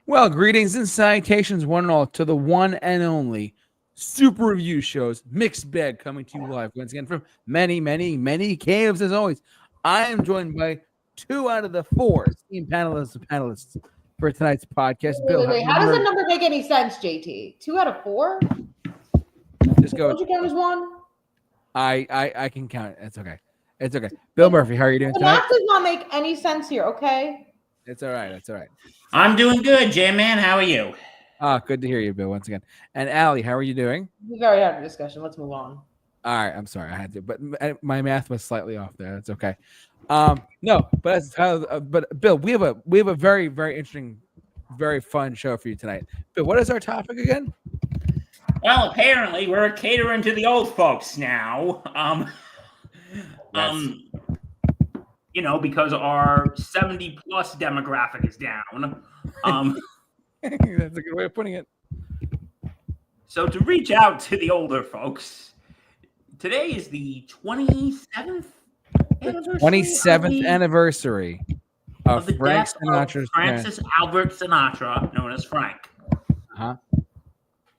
Well, greetings and salutations, one and all, to the one and only Super Review Show's Mixed Bag coming to you live once again from many, many, many caves. As always, I am joined by 2 out of the 4 esteemed panelists for tonight's podcast. Bill, have How does that you number make any sense, JT? 2 out of 4? just go? Don't you count as one? I can count it. It's okay. It's okay. Bill Murphy, how are you doing The tonight? math does not make any sense here, okay? It's all right. It's all right. I'm doing good, J-Man. How are you? Good to hear you, Bill, once again. And Allie, how are you doing? We've already had a discussion. Let's move on. All right, I'm sorry, I had to, but my math was slightly off there. That's okay. No, but but Bill, we have a very, very interesting, very fun show for you tonight. Bill, what is our topic again? Well, apparently we're catering to the old folks now. Yes. Because our 70+ demographic is down. That's a good way of putting it. So to reach out to the older folks, today is the 27th anniversary. 27th anniversary of the Frank death Sinatra's of Francis Albert Sinatra, known as Frank. Uh-huh.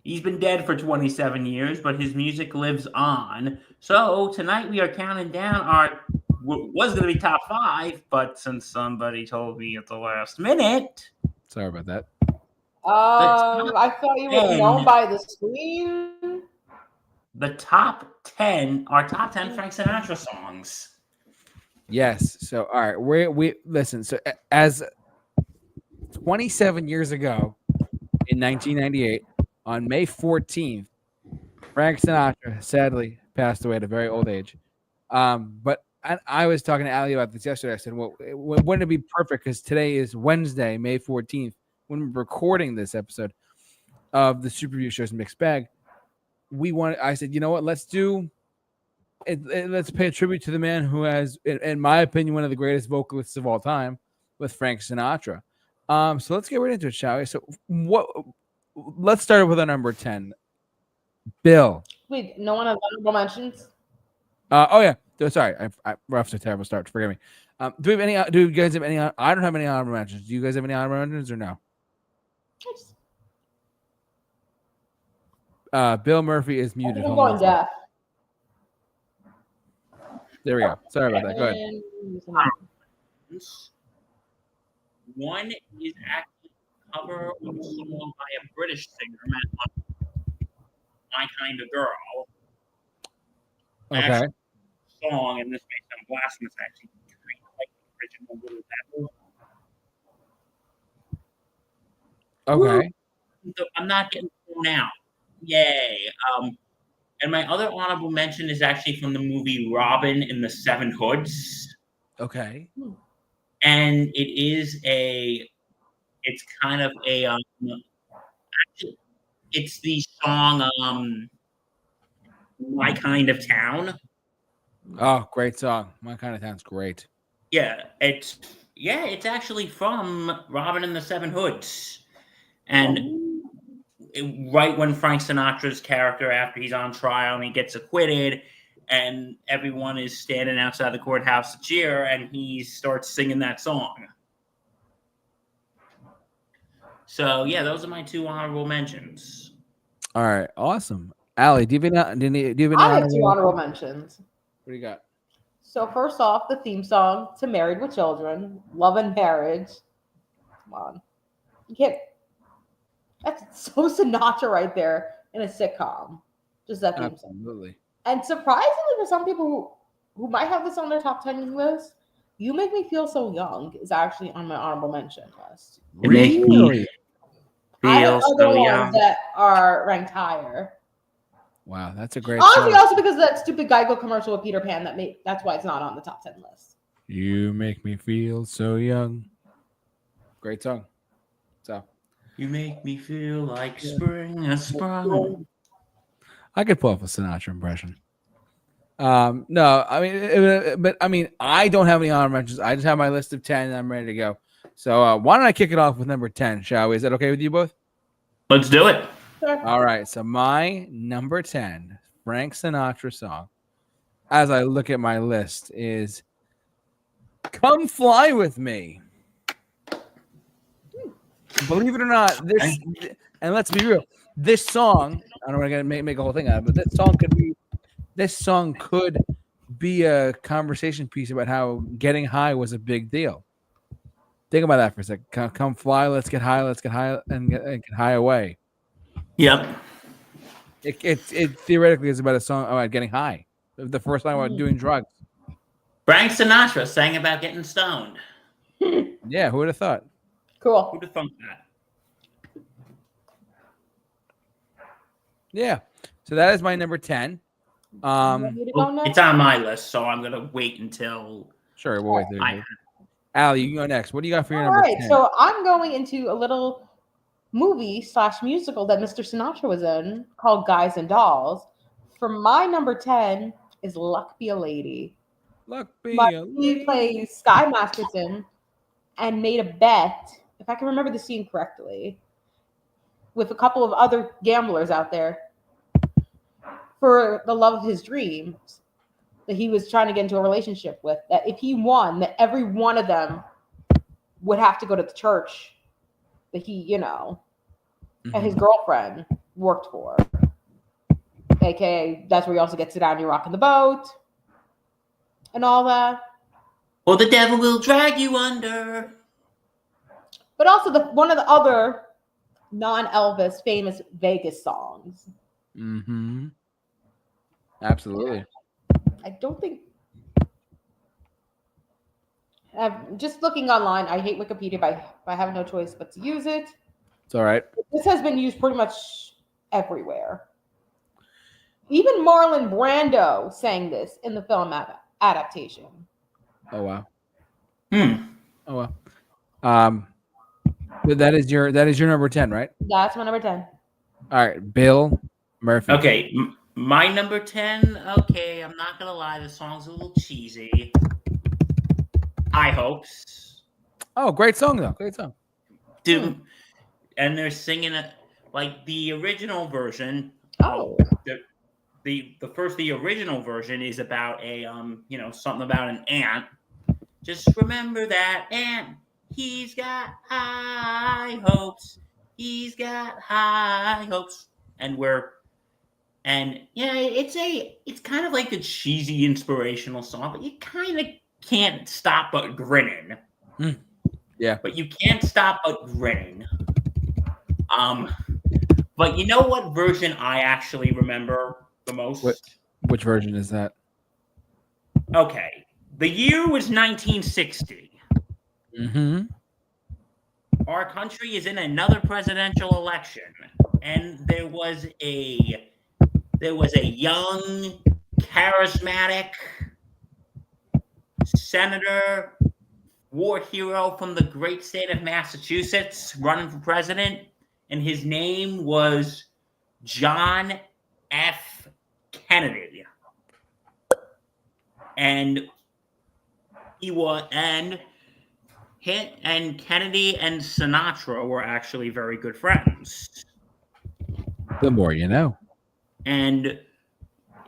He's been dead for 27 years, but his music lives on. So tonight we are counting down our was going to be top 5, but since somebody told me at the last minute, Sorry about that. I thought you were known by the screen. The top 10 are top 10 Frank Sinatra songs. Yes. So all right, we listen. So as 27 years ago, in 1998, on May 14th, Frank Sinatra sadly passed away at a very old age. But I was talking to Ali about this yesterday. I said, well, wouldn't it be perfect? Because today is Wednesday, May 14th, when we're recording this episode of the Super Review Show's Mixed Bag. I said, you know what? Let's do it. Let's pay a tribute to the man who has, in my opinion, one of the greatest vocalists of all time, with Frank Sinatra. So let's get right into it, shall we? So let's start with our number 10. Bill. Wait, no one has honorable mentions? Oh yeah. Sorry, we're off to a terrible start. Forgive me. Do you guys have any? I don't have any honorable mentions. Do you guys have any honorable mentions or no? Bill Murphy is muted. I'm going deaf. There we go. Sorry about that. Go ahead. One is actually a cover of a song by a British singer, My Kind of Girl. Okay. Song, and this may sound blasphemous, actually, kind of like the original Little Devil. Okay. So I'm not getting thrown out. Yay. And my other honorable mention is actually from the movie Robin in the Seven Hoods. Okay. And it's kind of a, actually, it's the song, My Kind of Town. Oh, great song. My Kind of Town's great. Yeah, it's actually from Robin and the Seven Hoods. And right when Frank Sinatra's character, after he's on trial and he gets acquitted, and everyone is standing outside the courthouse to cheer, and he starts singing that song. So, yeah, those are my 2 honorable mentions. All right, awesome. Allie, do you have any I have 2 honorable mentions. What do you got? So first off, the theme song to Married with Children, Love and Marriage. Come on. You can't. That's so Sinatra right there in a sitcom. Just that theme song. Absolutely. And surprisingly, for some people who might have this on their top 10 list, You Make Me Feel So Young is actually on my honorable mention list. Really? I have other ones that are ranked higher. Wow, that's a great Honestly, song. also because of that stupid Geico commercial with Peter Pan that's why it's not on the top 10 list. You make me feel so young. Great song. So you make me feel like spring has sprung. I could pull off a Sinatra impression. No, I mean, I don't have any honorable mentions. I just have my list of 10 and I'm ready to go. So why don't I kick it off with number 10, shall we? Is that okay with you both? Let's do it. All right, so my number 10 Frank Sinatra song, as I look at my list, is Come Fly With Me. believe it or not, this, and let's be real, this song, I don't want to make a whole thing out of it, but this song could be a conversation piece about how getting high was a big deal. Think about that for a second. Come fly, let's get high, and get high away. Yep. It theoretically is about a song about getting high. The first song about doing drugs. Frank Sinatra sang about getting stoned. Yeah, who would have thought? Cool. Who'd have thunk that? Yeah. So that is my number 10. It's on my list, so I'm gonna wait until. Sure, we'll wait there. Allie, you can go next. What do you got for your number 10? So I'm going into a little movie/musical that Mr. Sinatra was in called Guys and Dolls. For my number 10 is Luck Be a Lady. He plays Sky Masterson and made a bet, if I can remember the scene correctly, with a couple of other gamblers out there for the love of his dreams that he was trying to get into a relationship with, that if he won, that every one of them would have to go to the church that he, and his girlfriend worked for. AKA, that's where you also get to sit down and you're rocking the boat and all that. Or the devil will drag you under. But also one of the other non-Elvis famous Vegas songs. Mm-hmm. Absolutely. I don't think. I'm just looking online. I hate Wikipedia, but I have no choice but to use it. It's all right. This has been used pretty much everywhere. Even Marlon Brando sang this in the film adaptation. Oh wow. Oh wow. That is your number 10, right? That's my number 10. All right, Bill Murphy. Okay, my number 10. Okay, I'm not gonna lie, the song's a little cheesy. High Hopes. Oh, great song though. Great song. Dude, and they're singing it like the original version. Oh. The original version is about a something about an ant. Just remember that ant. He's got high hopes. He's got high hopes. And it's kind of like a cheesy inspirational song, but you kind of can't stop but grinning. Yeah. But you can't stop but grinning. But you know what version I actually remember the most? Which version is that? Okay. The year was 1960. Mm-hmm. Our country is in another presidential election, and there was a young, charismatic senator, war hero from the great state of Massachusetts running for president, and his name was John F. Kennedy. And Kennedy and Sinatra were actually very good friends. The more you know. And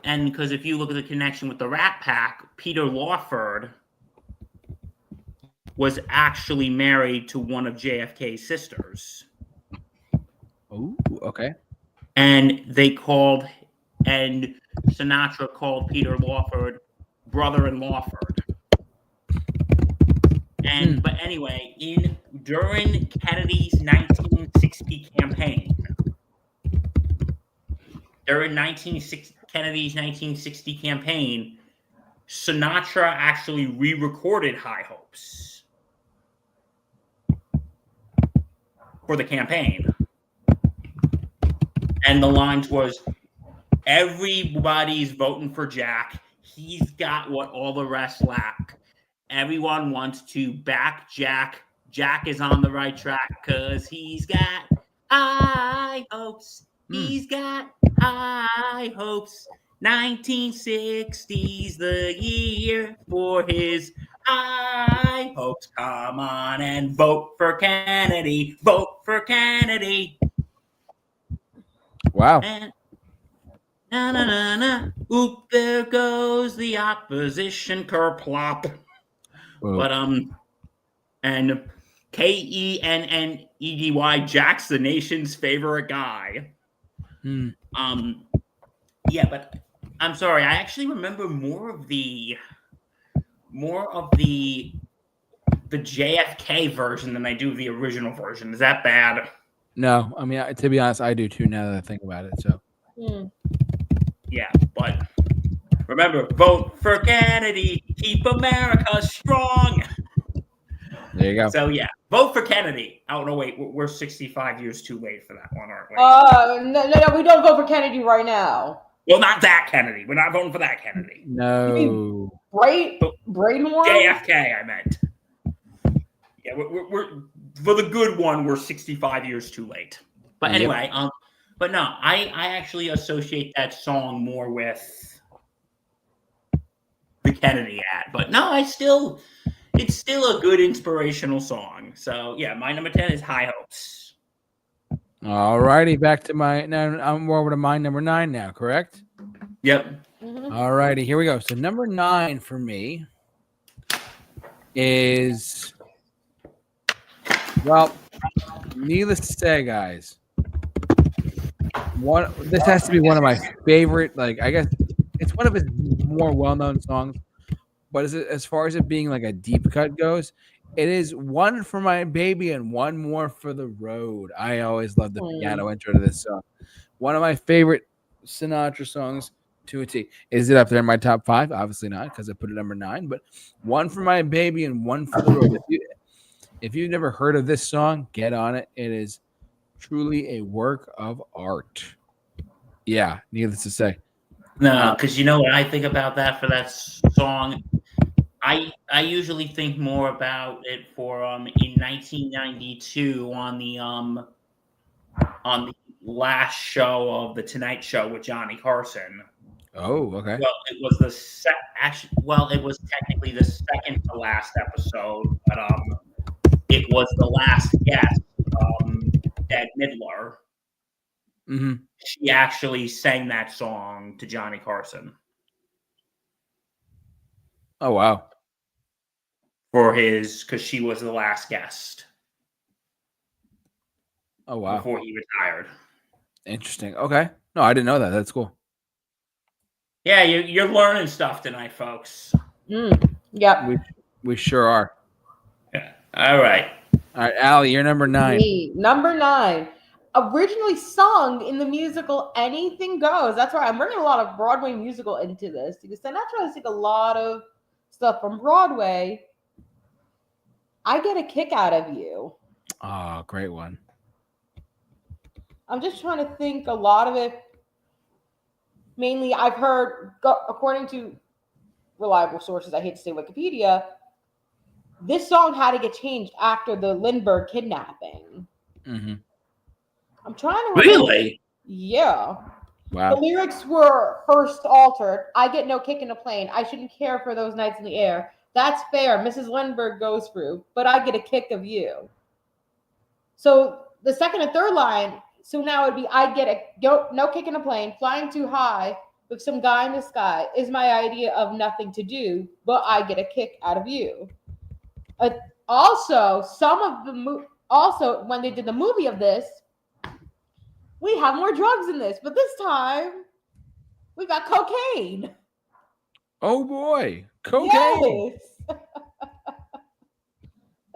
because if you look at the connection with the Rat Pack, Peter Lawford was actually married to one of JFK's sisters. Oh, okay. And Sinatra called Peter Lawford brother in Lawford. But anyway, during Kennedy's 1960 campaign, Sinatra actually re-recorded High Hopes for the campaign. And the lines was, everybody's voting for Jack. He's got what all the rest lack. Everyone wants to back Jack. Jack is on the right track because he's got high hopes. He's got high hopes. 1960's the year for his high hopes. Come on and vote for Kennedy. Vote for Kennedy. Wow. And na. Oop, there goes the opposition kerplop. Whoa. But and Kennedy. Jack's the nation's favorite guy. Yeah, but I'm sorry. I actually remember more of the JFK version than I do the original version. Is that bad? No, I mean, to be honest, I do too now that I think about it. So, yeah, but remember, vote for Kennedy. Keep America strong. there you go. So, yeah, vote for Kennedy. Oh, no, wait. We're 65 years too late for that one, aren't we? No, we don't vote for Kennedy right now. Well, not that Kennedy. We're not voting for that Kennedy. No. Bradenhorn? JFK, I meant. Yeah, we're for the good one, we're 65 years too late. But anyway, but no, I actually associate that song more with the Kennedy ad. But no, it's still a good inspirational song. So yeah, my number 10 is High Hopes. All righty, back to I'm over to my number 9 now, correct? Yep. All righty, here we go. So number 9 for me is, well, needless to say, guys, this has to be one of my favorite, like, I guess it's one of his more well-known songs, but as far as it being like a deep cut goes, it is One for My Baby and One More for the Road. I always love the piano intro to this song. One of my favorite Sinatra songs to a T. Is it up there in my top 5? Obviously not, because I put it number 9, but One for My Baby and One for the Road. If you've never heard of this song, get on it. It is truly a work of art. Yeah, needless to say. No, because you know what I think about that for that song? I usually think more about it for in 1992 on the last show of the Tonight Show with Johnny Carson. Oh, okay. Well, it was it was technically the second to last episode, but it was the last guest, Ed Midler. Mm-hmm. She actually sang that song to Johnny Carson. Oh, wow. Because she was the last guest. Oh, wow. Before he retired. Interesting. Okay. No, I didn't know that. That's cool. Yeah, you're learning stuff tonight, folks. Yep. We sure are. Yeah. All right. All right, Allie, you're number 9. Number 9. Originally sung in the musical Anything Goes. That's right. I'm bringing a lot of Broadway musical into this because Sinatra has taken a lot of stuff from Broadway. I Get a Kick Out of You. Oh, great one. I'm just trying to think a lot of it. Mainly, I've heard, according to reliable sources, I hate to say Wikipedia, this song had to get changed after the Lindbergh kidnapping. Mm-hmm. I'm trying to remember. Really? Yeah. Wow. The lyrics were first altered. I get no kick in a plane. I shouldn't care for those nights in the air. That's fair. Mrs. Lindbergh goes through, but I get a kick of you. So the second and third line, so now it'd be I get no kick in a plane, flying too high with some guy in the sky is my idea of nothing to do, but I get a kick out of you. Also, when they did the movie of this, we have more drugs in this, but this time we got cocaine. Oh boy, cocaine! Yes.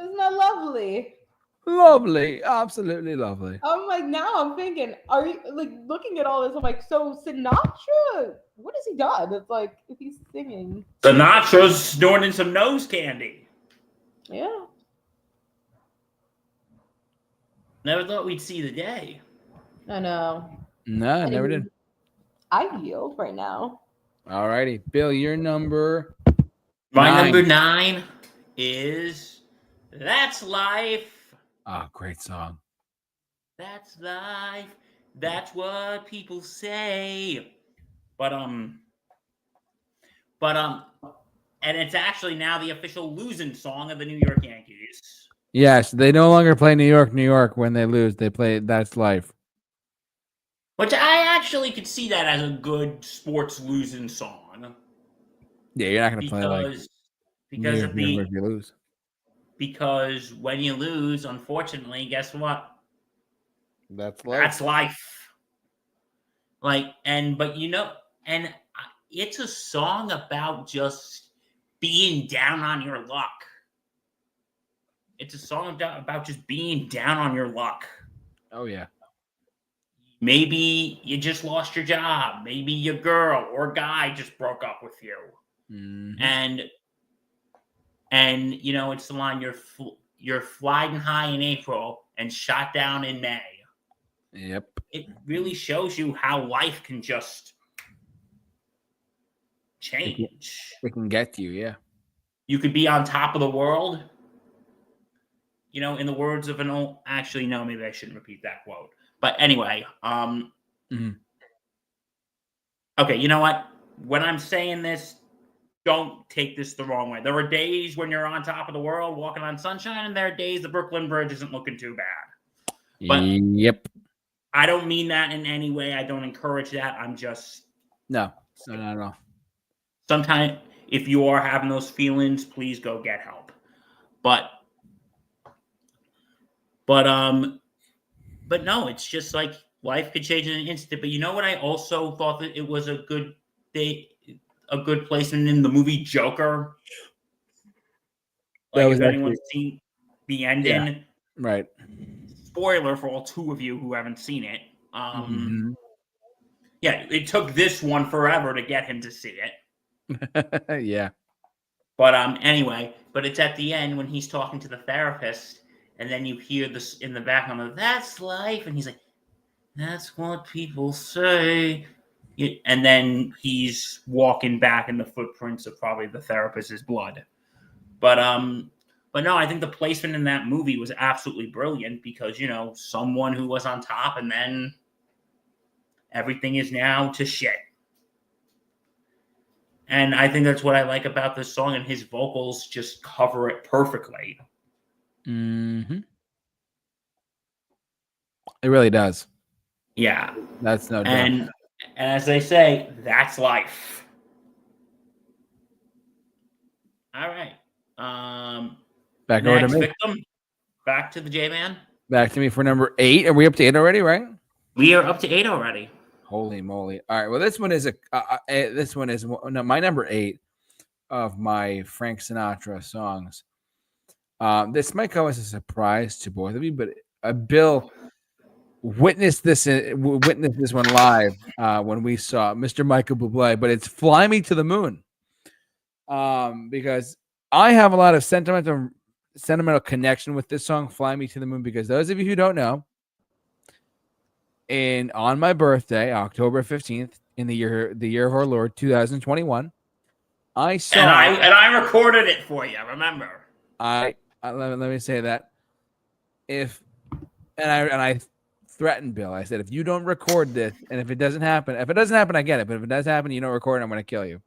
Isn't that lovely? Lovely, absolutely lovely. I'm like, now I'm thinking, are you like looking at all this? I'm like, so Sinatra, what has he done? It's like if he's singing, Sinatra's snorting some nose candy. Yeah. Never thought we'd see the day. I know. No, I never did. I yield right now. All righty, Bill, your number. My number 9 is That's Life. Oh, great song. That's life. That's what people say. But and it's actually now the official losing song of the New York Yankees. Yes, they no longer play New York, New York when they lose. They play That's Life. Which I actually could see that as a good sports losing song. Yeah, you're not going to play like because of New York if you lose. because when you lose, unfortunately, guess what? That's life. That's life. Like, but and it's a song about just being down on your luck. It's a song about just being down on your luck. Oh yeah. Maybe you just lost your job. Maybe your girl or guy just broke up with you. Mm-hmm. And it's the line, you're flying high in April and shot down in May. Yep. It really shows you how life can just change. It can get you, yeah. You could be on top of the world. In the words of an old, actually, no, maybe I shouldn't repeat that quote. But anyway, okay, you know what? When I'm saying this, don't take this the wrong way. There are days when you're on top of the world walking on sunshine, and there are days the Brooklyn Bridge isn't looking too bad. But yep. I don't mean that in any way. I don't encourage that. I'm just... No, not at all. Sometimes, if you are having those feelings, please go get help. But no, it's just like life could change in an instant. But you know what? I also thought that it was a good placement in the movie Joker. Like, if anyone's seen the ending, yeah, right? Spoiler for all two of you who haven't seen it. Yeah, it took this one forever to get him to see it. Yeah. But anyway, but it's at the end when he's talking to the therapist, and then you hear this in the background of "That's life," and he's like, "That's what people say." And then he's walking back in the footprints of probably the therapist's blood. But no, I think the placement in that movie was absolutely brilliant because someone who was on top, and then everything is now to shit. And I think that's what I like about this song, and his vocals just cover it perfectly. Mm-hmm. It really does. Yeah. That's no doubt. And as they say, that's life. All right. Back over to me. Victim. Back to the J-Man. Back to me for number 8. Are we up to 8 already, right? We are up to 8 already. Holy moly. All right. Well, this one is my number 8 of my Frank Sinatra songs. This might come as a surprise to both of you, but Bill witnessed this one live when we saw Mr. Michael Bublé, but it's "Fly Me to the Moon." Because I have a lot of sentimental connection with this song, "Fly Me to the Moon," because those of you who don't know, on my birthday, October 15th, in the year of our Lord 2021, I saw and I recorded it for you. Remember, let me say that I threatened Bill. I said, if you don't record this, and if it doesn't happen, I get it. But if it does happen, you don't record it, I'm going to kill you.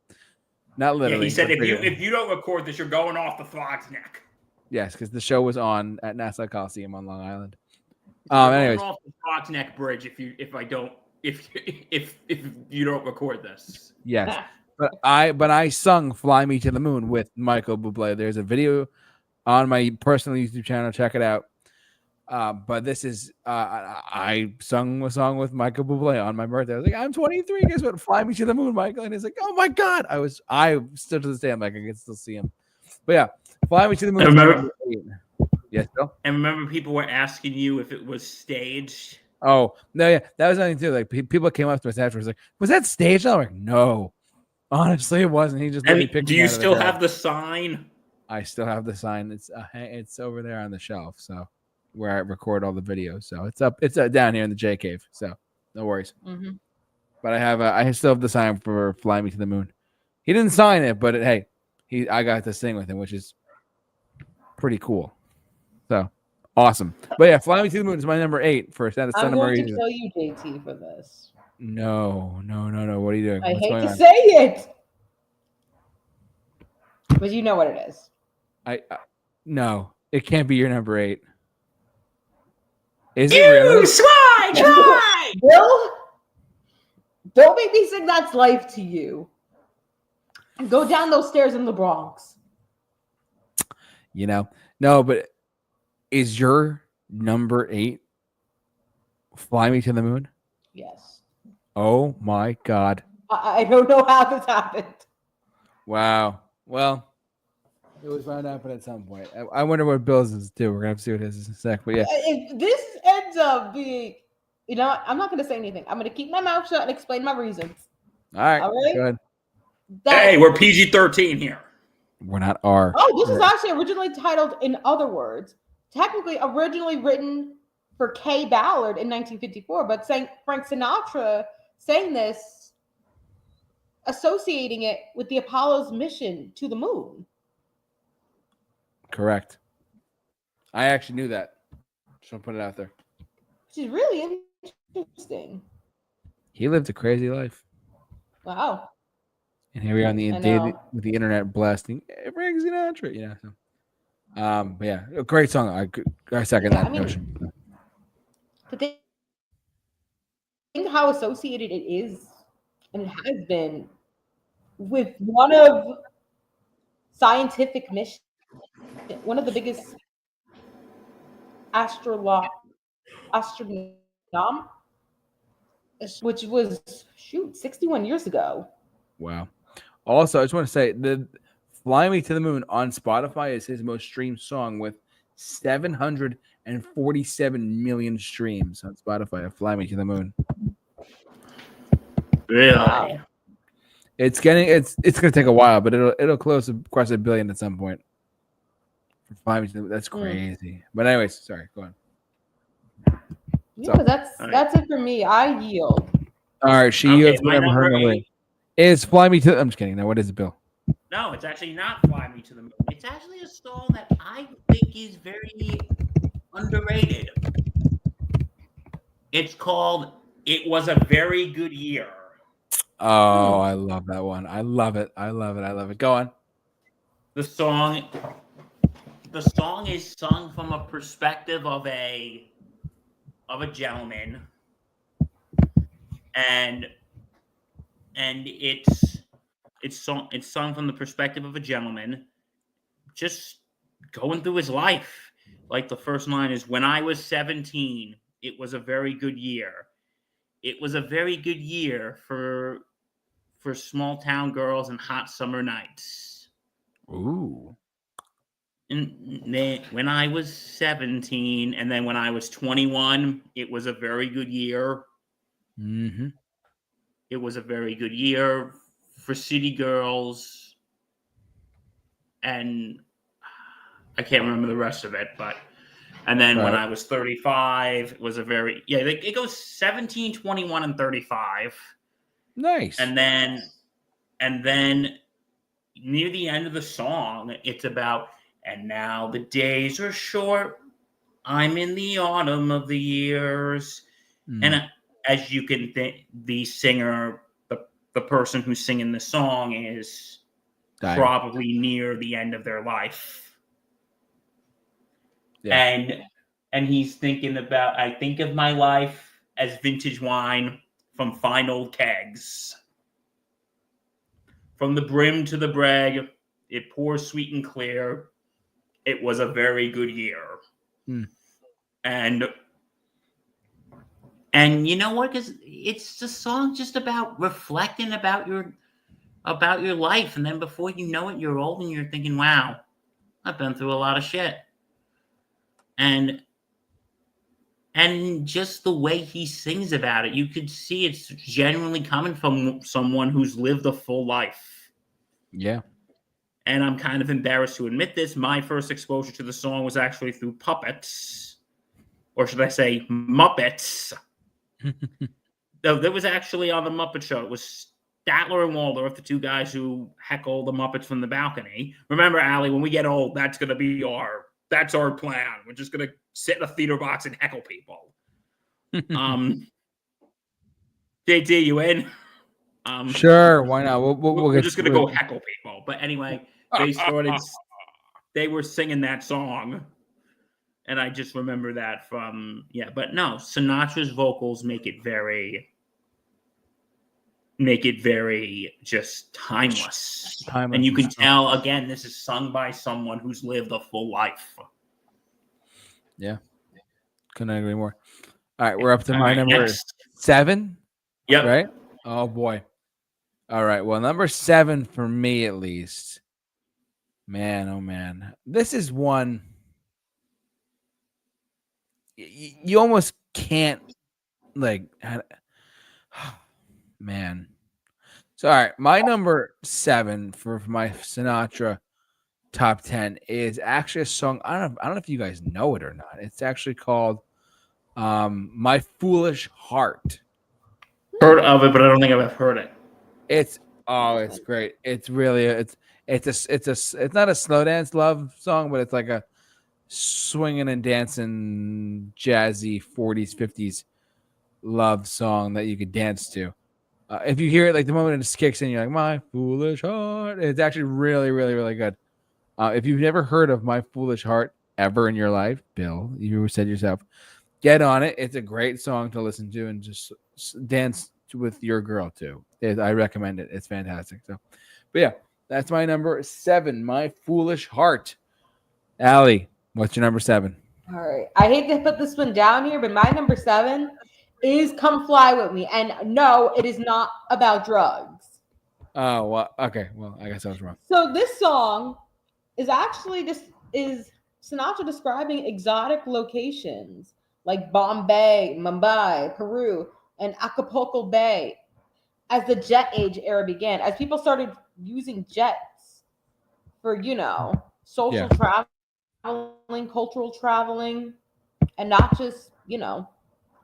Not literally. Yeah, he said, if you don't record this, you're going off the frog's neck. Yes, because the show was on at Nassau Coliseum on Long Island. Anyways, off the frog's neck bridge if you don't record this. Yes, but I sung "Fly Me to the Moon" with Michael Bublé. There's a video on my personal YouTube channel. Check it out. But this is I sung a song with Michael Bublé on my birthday. I was like, I'm 23. Guess what? Fly me to the moon, Michael. And he's like, oh my god. I stood to this day. I'm like, I can still see him. But yeah, "Fly Me to the Moon." Remember, yes, Bill? And remember, people were asking you if it was staged. Oh no, yeah, that was nothing too. Like people came up to us afterwards, like, was that staged? I'm like, no, honestly, it wasn't. He just let me pick. Do you still have the sign? I still have the sign. It's over there on the shelf. So. Where I record all the videos, so it's down here in the J Cave, so no worries. Mm-hmm. But I still have the sign for "Fly Me to the Moon." He didn't sign it, but I got to sing with him, which is pretty cool. So awesome. But yeah, "Fly Me to the Moon" is my number 8 for Santa I'm Maria. going to kill you, JT, for this. No. What are you doing? I What's hate going to on? say it, but you know what it is. No, it can't be your number 8. Is it really? Try! Bill, don't make me sing "That's Life" to you. And go down those stairs in the Bronx. No, but is your number 8 "Fly Me to the Moon"? Yes. Oh my God! I don't know how this happened. Wow. Well, it was bound to happen at some point. I wonder what Bill's is too. We're gonna have to see what his is in a sec. But yeah, If this ends up being, you know, what? I'm not going to say anything. I'm going to keep my mouth shut and explain my reasons. all right. All right. Good. Hey, we're PG-13 here. We're not R. Oh, this is actually originally titled "In Other Words." Technically, originally written for Kay Ballard in 1954, but saying Frank Sinatra saying this, associating it with the Apollo's mission to the moon. Correct. I actually knew that. Just want to put it out there. Which is really interesting. He lived a crazy life. Wow. And here we are on the I day know. with the internet blasting Frank Sinatra. So, but yeah, a great song. I second Yeah, that I mean, notion. to think how associated it is and it has been with one of scientific mission, one of the biggest astronom, which was 61 years ago. Wow. Also, I just want to say the "Fly Me to the Moon" on Spotify is his most streamed song with 747 million streams on Spotify. "Fly Me to the Moon." Really? Wow. It's gonna take a while, but it'll close across 1 billion at some point. For "Fly Me to the Moon." That's crazy. But anyways, sorry, go on. Yeah, that's it for me. I yield. All right, she Okay, yields my whatever her number number 8. is. "Fly Me to." I'm just kidding. Now, what is it, Bill? No, it's actually not "Fly Me to the Moon." It's actually a song that I think is very underrated. It's called "It Was a Very Good Year." Oh, I love that one. I love it. I love it. I love it. Go on. The song is sung from a perspective of a gentleman, and it's sung from the perspective of a gentleman just going through his life. Like the first line is, "When I was 17, it was a very good year. It was a very good year for small town girls and hot summer nights." Ooh. And then when I was 17, and then when I was 21, it was a very good year. Mm-hmm. It was a very good year for city girls. And I can't remember the rest of it, but and then when I was 35, it was a very it goes 17, 21, and 35. Nice. And then near the end of the song, it's about, "And now the days are short. I'm in the autumn of the years." And as you can think, the singer, the person who's singing the song is probably near the end of their life. Yeah. And he's thinking about, "I think of my life as vintage wine from fine old kegs. From the brim to the brag, it pours sweet and clear. It was a very good year." And you know what? Because it's a song just about reflecting about your life, and then before you know it, you're old and you're thinking, "Wow, I've been through a lot of shit." And just the way he sings about it, you could see it's genuinely coming from someone who's lived a full life. Yeah. And I'm kind of embarrassed to admit this. My first exposure to the song was actually through puppets, or should I say Muppets. That was actually on the Muppet Show. It was Statler and Waldorf, the two guys who heckle the Muppets from the balcony. Remember, Allie, when we get old, that's going to be that's our plan. We're just going to sit in a theater box and heckle people. JT, you in? Sure, why not? We're just going to go heckle people. But anyway, they were singing that song. And I just remember that from, but no, Sinatra's vocals make it very, make it very just timeless. Timeless And you can and tell, again, this is sung by someone who's lived a full life. Yeah. Couldn't agree more. All right, we're up to All my right, number next. 7, Yep. right? Oh boy. All right, well, number 7 for me at least. Man, oh man. This is one you almost can't like man. So all right, my number 7 for my Sinatra top 10 is actually a song. I don't know if you guys know it or not. It's actually called My Foolish Heart. Heard of it, but I don't think I've ever heard it. It's great. It's really it's not a slow dance love song, but it's like a swinging and dancing jazzy 40s 50s love song that you could dance to. If you hear it, like the moment it just kicks in, you're like, my foolish heart. It's actually really, really, really good. If you've never heard of My Foolish Heart ever in your life, Bill, you said yourself, get on it. It's a great song to listen to and just dance with your girl too. I recommend it. It's fantastic. So, but yeah, that's my number 7, My Foolish Heart. Allie, what's your number 7? All right. I hate to put this one down here, but my number 7 is Come Fly With Me. And no, it is not about drugs. Oh, well, okay. Well, I guess I was wrong. So this song is actually is Sinatra describing exotic locations like Bombay, Mumbai, Peru, and Acapulco Bay as the jet age era began, as people started using jets for, social traveling, cultural traveling, and not just,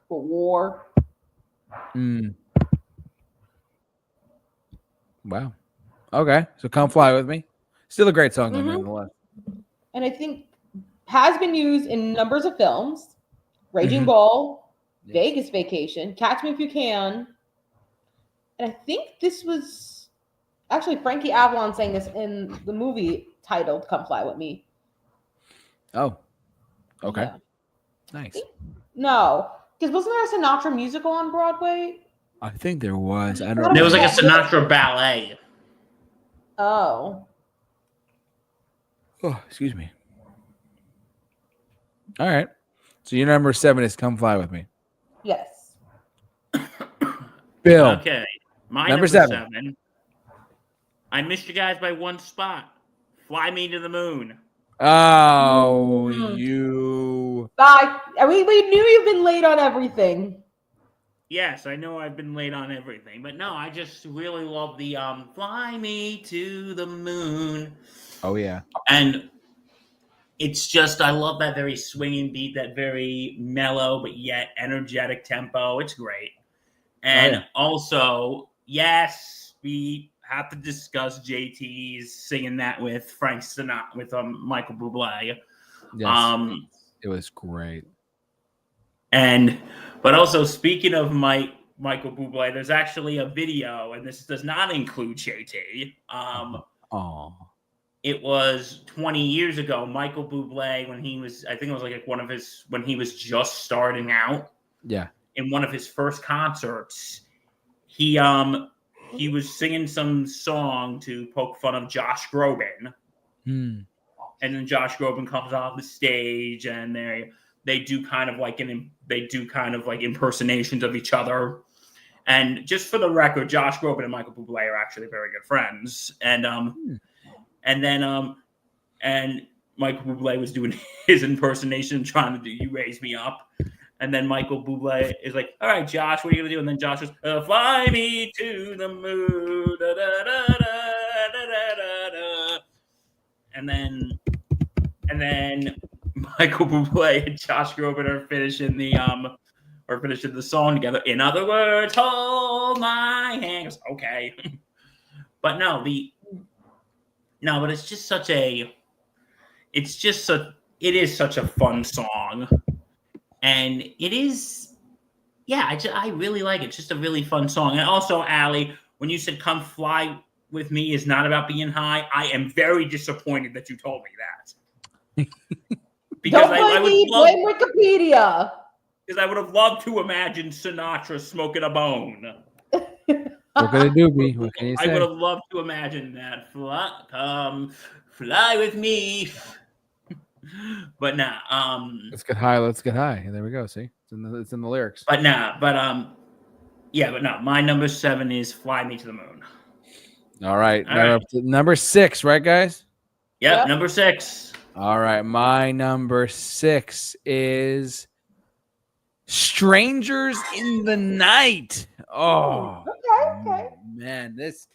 for war. Wow. Okay. So Come Fly With Me. Still a great song, though, nonetheless. And I think has been used in numbers of films. Raging Bull, Vegas Vacation, Catch Me If You Can. And I think this was actually Frankie Avalon saying this in the movie titled Come Fly With Me. Oh. Okay. Yeah. Nice. No, because wasn't there a Sinatra musical on Broadway? I think there was. I don't There know. was like a Sinatra ballet. Oh. Oh, excuse me. All right. So your number 7 is Come Fly With Me. Yes. Bill. Okay. My number 7. I missed you guys by one spot. Fly Me to the Moon. Oh, you. Bye. We knew you've been late on everything. Yes, I know I've been late on everything, but no, I just really love the Fly Me to the Moon. Oh, yeah. And it's just, I love that very swinging beat, that very mellow but yet energetic tempo. It's great. And also, yes, we have to discuss JT's singing that with Frank Sinatra, with Michael Bublé. Yes. It was great. But also, speaking of Michael Bublé, there's actually a video, and this does not include JT. It was 20 years ago, Michael Bublé, when he was, I think it was like when he was just starting out. Yeah. In one of his first concerts, he was singing some song to poke fun of Josh Groban. And then Josh Groban comes off the stage, and they do kind of like impersonations of each other. And just for the record, Josh Groban and Michael Bublé are actually very good friends. And Michael Bublé was doing his impersonation, trying to do "You Raise Me Up." And then Michael Bublé is like, "All right, Josh, what are you gonna do?" And then Josh goes, "Fly me to the moon." Da, da, da, da, da, da, da. And then Michael Bublé and Josh Groban are finishing the song together. In other words, hold my hand. Goes, okay. But no, but it is such a fun song. And it is, I really like it. It's just a really fun song. And also, Allie, when you said "Come Fly With Me" is not about being high, I am very disappointed that you told me that. Because blame Wikipedia. Because I would have loved to imagine Sinatra smoking a bone. Look at a doobie. What can you I would say? have loved to imagine that. Fly with me. But nah, Let's get high. Let's get high. There we go. See, it's in the lyrics. but nah, yeah, but no. My number 7 is "Fly Me to the Moon." All right, All now we're right. up to number 6, right, guys? Yep, Yep. number 6. All right, my number 6 is "Strangers in the Night." Oh, Okay. man, this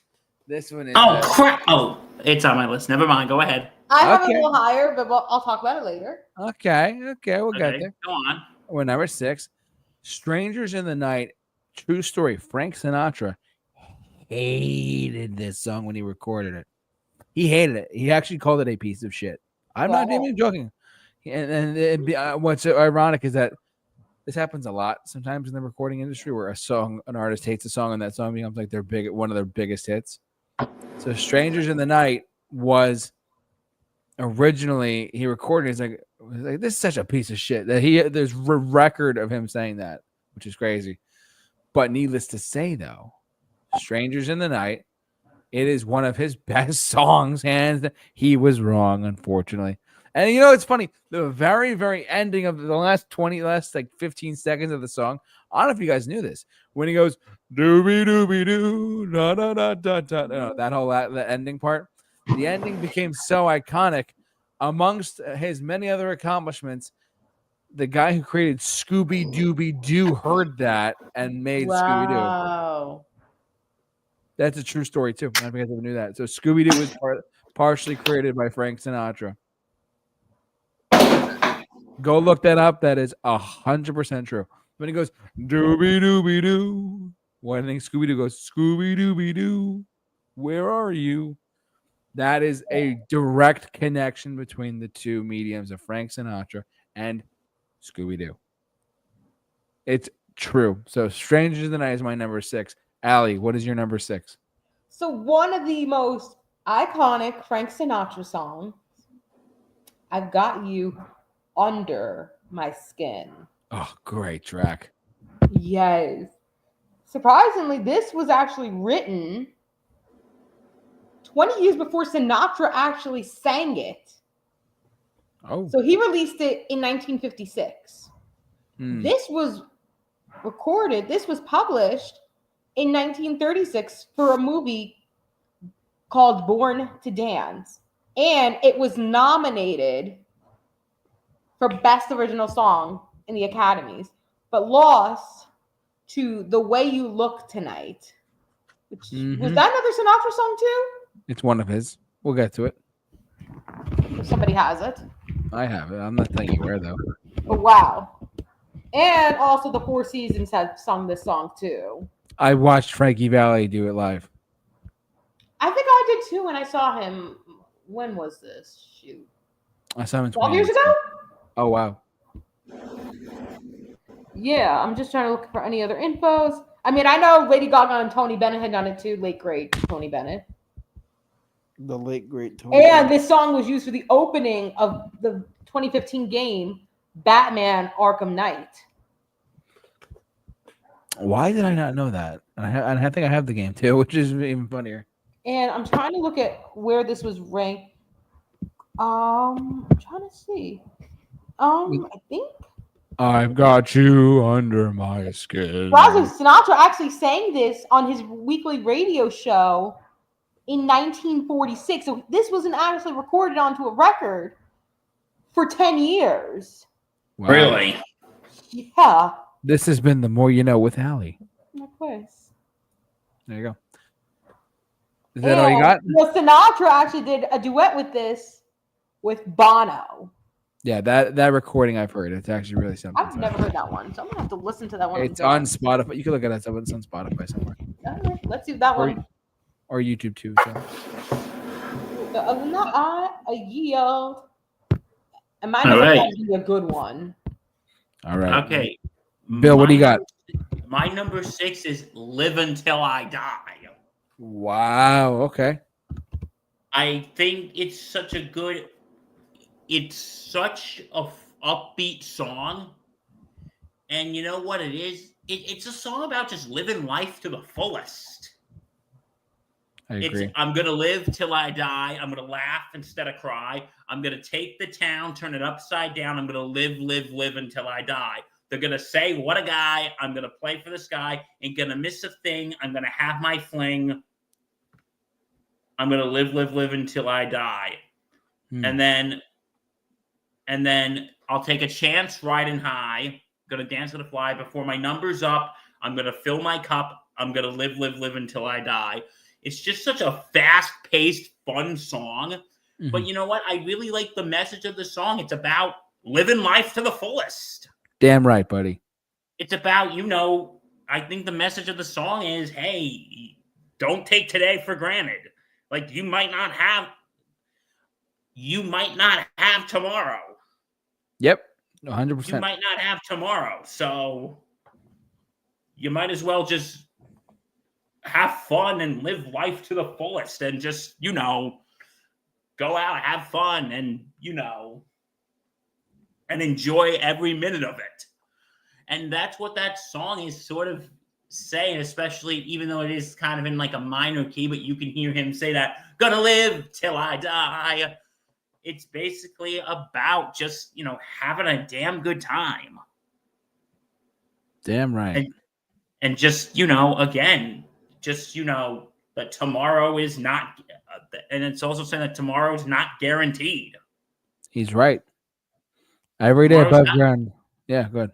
one is. Oh crap! Oh, it's on my list. Never mind. Go ahead. I have it a Okay. little higher, but I'll talk about it later. Okay, we'll get Okay, there. go on. We're number 6, "Strangers in the Night." True story. Frank Sinatra hated this song when he recorded it. He hated it. He actually called it a piece of shit. I'm not Wow. even joking. And what's ironic is that this happens a lot sometimes in the recording industry, where an artist hates a song, and that song becomes like one of their biggest hits. So "Strangers in the Night" was originally, he recorded. He's like, this is such a piece of shit that there's a record of him saying that, which is crazy. But needless to say, though, "Strangers in the Night," it is one of his best songs, and he was wrong, unfortunately. And it's funny, the very, very ending of the last 15 seconds of the song. I don't know if you guys knew this. When he goes doobie doobie doo, da da da da da, that ending part, the ending became so iconic. Amongst his many other accomplishments, the guy who created Scooby Dooby Doo heard that and made Scooby Doo. Wow. That's a true story too. I don't know if you guys ever knew that. So Scooby Doo was partially created by Frank Sinatra. Go look that up. That is 100% true. When he goes doobie doobie doo, when I think Scooby Doo goes Scooby Dooby Doo, where are you? That is a direct connection between the two mediums of Frank Sinatra and Scooby Doo. It's true. So "Strangers in the Night" is my number 6. Allie, what is your number 6? So one of the most iconic Frank Sinatra songs, "I've Got You Under My Skin." Oh, great track. Yes. Surprisingly, this was actually written 20 years before Sinatra actually sang it. Oh. So he released it in 1956. Hmm. This was published in 1936 for a movie called Born to Dance. And it was nominated for Best Original Song in the Academies, but lost to "The Way You Look Tonight." Which, was that another Sinatra song too? It's one of his. We'll get to it. If somebody has it. I have it. I'm not telling you where, though. But wow. And also the Four Seasons had sung this song too. I watched Frankie Valli do it live. I think I did too when I saw him. When was this? Shoot. I saw him in 12 years ago? Oh, wow. Yeah, I'm just trying to look for any other infos. I mean, I know Lady Gaga and Tony Bennett had done it too. Late great Tony Bennett. The late great Tony. And this song was used for the opening of the 2015 game Batman Arkham Knight. Why did I not know that? I think I have the game too, which is even funnier. And I'm trying to look at where this was ranked. I'm trying to see. I think I've got you under my skin. Sinatra actually sang this on his weekly radio show in 1946. So this wasn't actually recorded onto a record for 10 years. Wow. Really? Yeah. This has been The More You Know with Allie. Of course. There you go. Is that all you got? Well, Sinatra actually did a duet with this with Bono. Yeah, that recording I've heard. It's actually really something. I've never heard that one, so I'm gonna have to listen to that one. It's on Spotify. You can look at it. It's on Spotify somewhere. All right, let's do that one. Or YouTube too. So. But other than that, I yield. And mine is be a good one. All right. Okay. Bill, what do you got? My number 6 is "Live Until I Die." Wow. Okay. I think it's such a upbeat song. And you know what it is? It's a song about just living life to the fullest. I It's agree. I'm gonna live till I die. I'm gonna laugh instead of cry. I'm gonna take the town, turn it upside down. I'm gonna live, live, live until I die. They're gonna say, "What a guy!" I'm gonna play for the sky. Ain't gonna miss a thing. I'm gonna have my fling. I'm gonna live, live, live until I die. And then I'll take a chance riding high. Gonna dance, gonna fly. Before my number's up, I'm gonna fill my cup. I'm gonna live, live, live until I die. It's just such a fast-paced, fun song. But you know what? I really like the message of the song. It's about living life to the fullest. Damn right, buddy. It's about, I think the message of the song is, hey, don't take today for granted. Like you might not have tomorrow. Yep. You 100%. might not have tomorrow. So you might as well just have fun and live life to the fullest and just, go out, have fun and, and enjoy every minute of it. And that's what that song is sort of saying, especially even though it is kind of in like a minor key, but you can hear him say that, gonna live till I die. It's basically about just, having a damn good time. Damn right. And just, again, just, that tomorrow is not, and it's also saying that tomorrow is not guaranteed. He's right. Every day above ground. Yeah, good.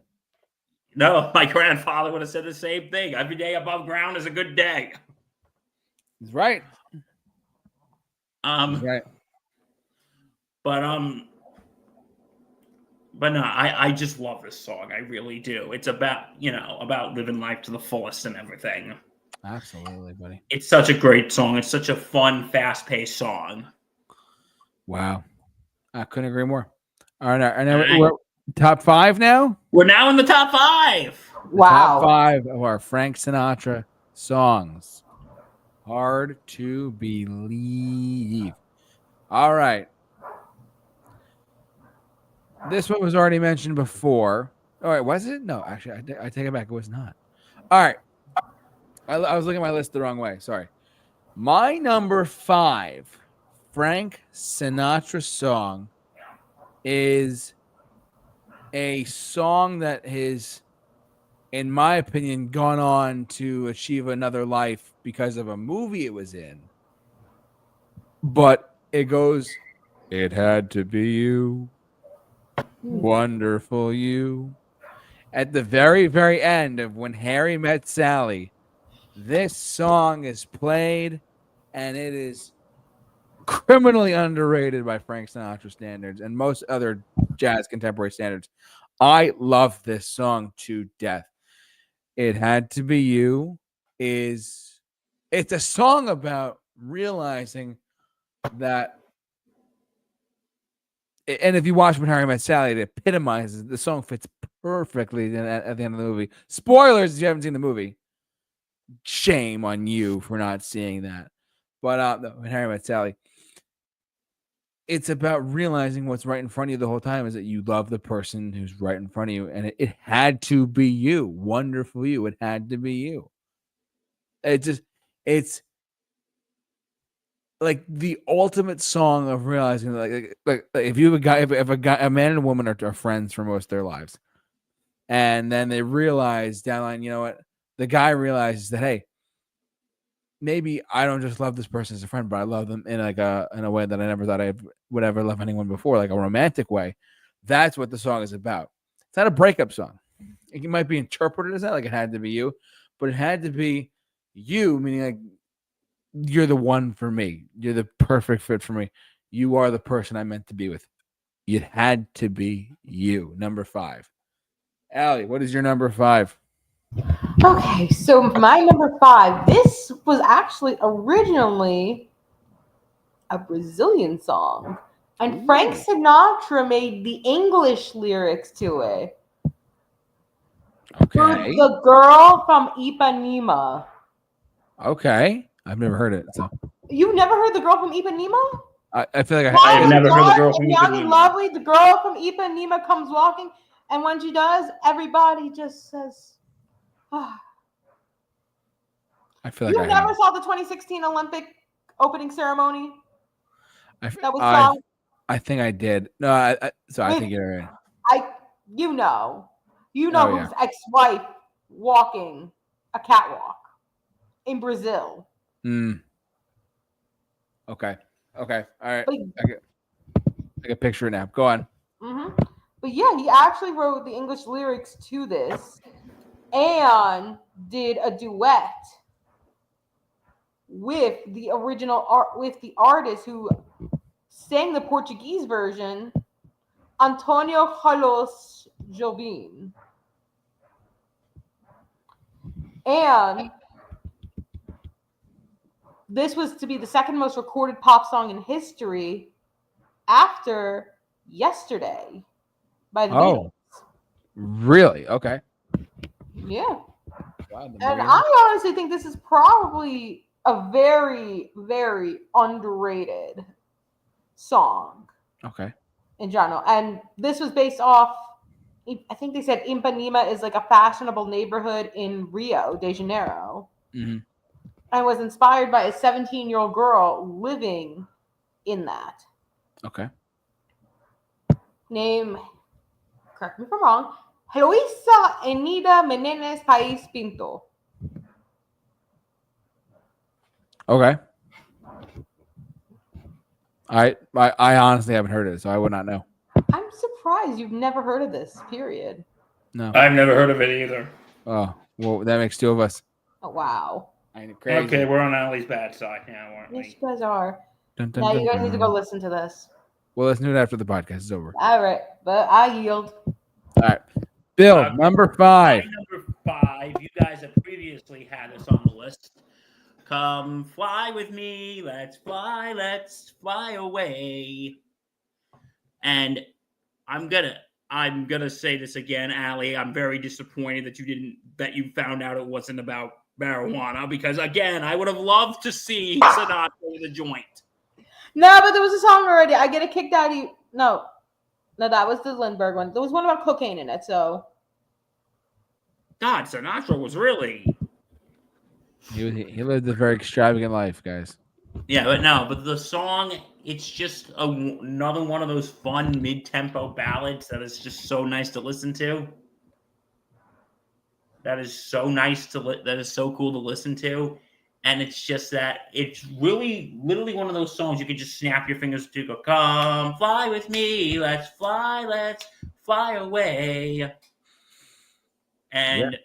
No, my grandfather would have said the same thing. Every day above ground is a good day. He's right. He's right. But no, I just love this song. I really do. It's about, about living life to the fullest and everything. Absolutely, buddy. It's such a great song. It's such a fun, fast-paced song. Wow. I couldn't agree more. All right. And now we're top 5 now? We're now in the top 5. Wow. Top 5 of our Frank Sinatra songs. Hard to believe. All right. This one was already mentioned before. All right, was it? No, actually, I take it back. It was not. All right. I was looking at my list the wrong way. Sorry. My number 5 Frank Sinatra song is a song that has, in my opinion, gone on to achieve another life because of a movie it was in. But it goes, it had to be you. Wonderful you. At the very, very end of When Harry Met Sally, this song is played, and it is criminally underrated by Frank Sinatra standards and most other jazz contemporary standards. I love this song to death. It Had to Be You it's a song about realizing that, and if you watch When Harry Met Sally, it epitomizes, the song fits perfectly at the end of the movie. Spoilers if you haven't seen the movie. Shame on you for not seeing that. But When Harry Met Sally, it's about realizing what's right in front of you the whole time is that you love the person who's right in front of you. And it had to be you. Wonderful you. It had to be you. It's like the ultimate song of realizing like if you have a guy, if a man and a woman are friends for most of their lives, and then they realize down the line, you know what? The guy realizes that, hey, maybe I don't just love this person as a friend, but I love them in a way that I never thought I would ever love anyone before, like a romantic way. That's what the song is about. It's not a breakup song. It might be interpreted as that, like it had to be you, but it had to be you, meaning like you're the one for me. You're the perfect fit for me. You are the person I meant to be with. It had to be you. Number 5. Allie, what is your number 5? Okay, so my number 5, this was actually originally a Brazilian song. And Frank Sinatra made the English lyrics to it. Okay. For The Girl from Ipanema. Okay. I've never heard it. So You've never heard The Girl from Ipanema? I feel like I've never heard The Girl from Young and Ipanema. lovely, the girl from Ipanema comes walking, and when she does, everybody just says, ah. I feel like You never saw the 2016 Olympic opening ceremony I, that was I, sung? I think I did. No, so I With, think you're right. you know Oh, yeah. whose ex-wife walking a catwalk in Brazil. Okay. Okay. All right. But, I can picture it now. Go on. but yeah, he actually wrote the English lyrics to this and did a duet with the original art with the artist who sang the Portuguese version, Antonio Carlos Jobim. And this was to be the second most recorded pop song in history after Yesterday by the Beatles. Really? Okay. Yeah. Wow, And I honestly think this is probably a very, very underrated song Okay. in general. And this was based off, I think they said Ipanema is like a fashionable neighborhood in Rio de Janeiro. Mm-hmm. And was inspired by a 17-year-old girl living in that. Okay. Name, correct me if I'm wrong, Heloisa Enida Meneses Pais Pinto. Okay. I honestly haven't heard it, so I would not know. I'm surprised you've never heard of this, period. No. I've never heard of it either. Oh, well, that makes two of us. Oh, wow. I crazy. Okay, we're on Allie's bad side now, aren't Yes, we? you guys are. Dun, dun, Now dun, you guys need to go dun. listen to this. Well, let's do it after the podcast is over. All right, but I yield. All right. Bill, number 5. My number 5, you guys have previously had this on the list. Come fly with me, let's fly away. And I'm gonna say this again, Allie. I'm very disappointed that you found out it wasn't about marijuana, because again, I would have loved to see Sinatra with a joint. No, but there was a song already. I get a kick daddy. No, that was the Lindbergh one. There was one about cocaine in it, so. God, Sinatra was really. He lived a very extravagant life, guys. Yeah, but the song, it's just another one of those fun mid-tempo ballads that is just so nice to listen to. That is so cool to listen to. And it's just that it's really literally one of those songs you could just snap your fingers to, go, come fly with me, let's fly away. And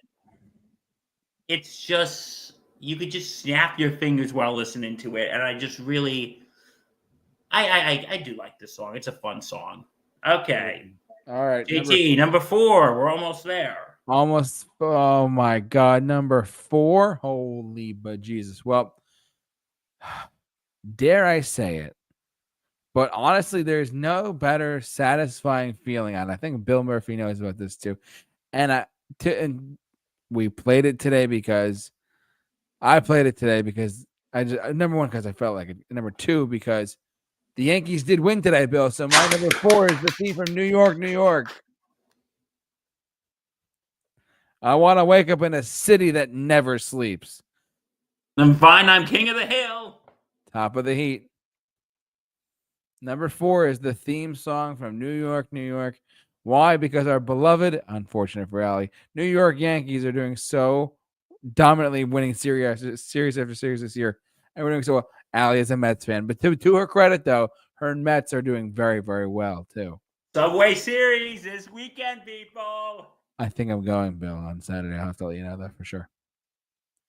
it's just, you could just snap your fingers while listening to it. And I just really, I do like this song. It's a fun song. Okay. All right. JT, number 4. We're almost there. Almost. Oh my God. Number 4. Holy bejesus. Well, dare I say it, but honestly, there's no better satisfying feeling. And I think Bill Murphy knows about this too. And we played it today because I played it today because number 1, because I felt like it. Number 2, because the Yankees did win today, Bill. So my number 4 is the theme from New York, New York. I want to wake up in a city that never sleeps. I'm fine. I'm king of the hill. Top of the heat. Number 4 is the theme song from New York, New York. Why? Because our beloved, unfortunate for Allie, New York Yankees are doing so dominantly, winning series after series this year. And we're doing so well. Allie is a Mets fan. But to her credit, though, her Mets are doing very, very well, too. Subway Series this weekend, people. I think I'm going, Bill, on Saturday. I'll have to let you know that for sure.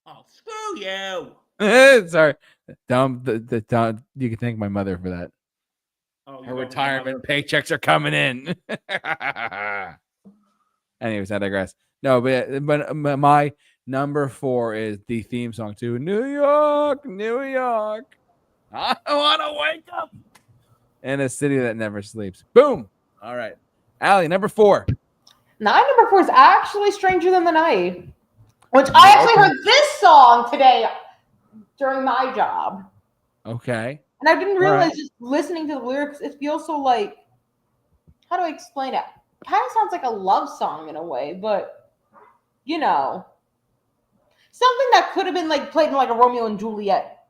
Oh, screw you. Sorry. You can thank my mother for that. Oh, Her retirement paychecks are coming in. Anyways, I digress. No, but my number 4 is the theme song to New York, New York. I want to wake up in a city that never sleeps. Boom. All right. Allie, number 4. My number 4 is actually Stranger Than the Night, which I actually heard this song today during my job. Okay. And I didn't realize just listening to the lyrics, it feels so like, how do I explain it? Kind of sounds like a love song in a way, but, you know, something that could have been like played in like a Romeo and Juliet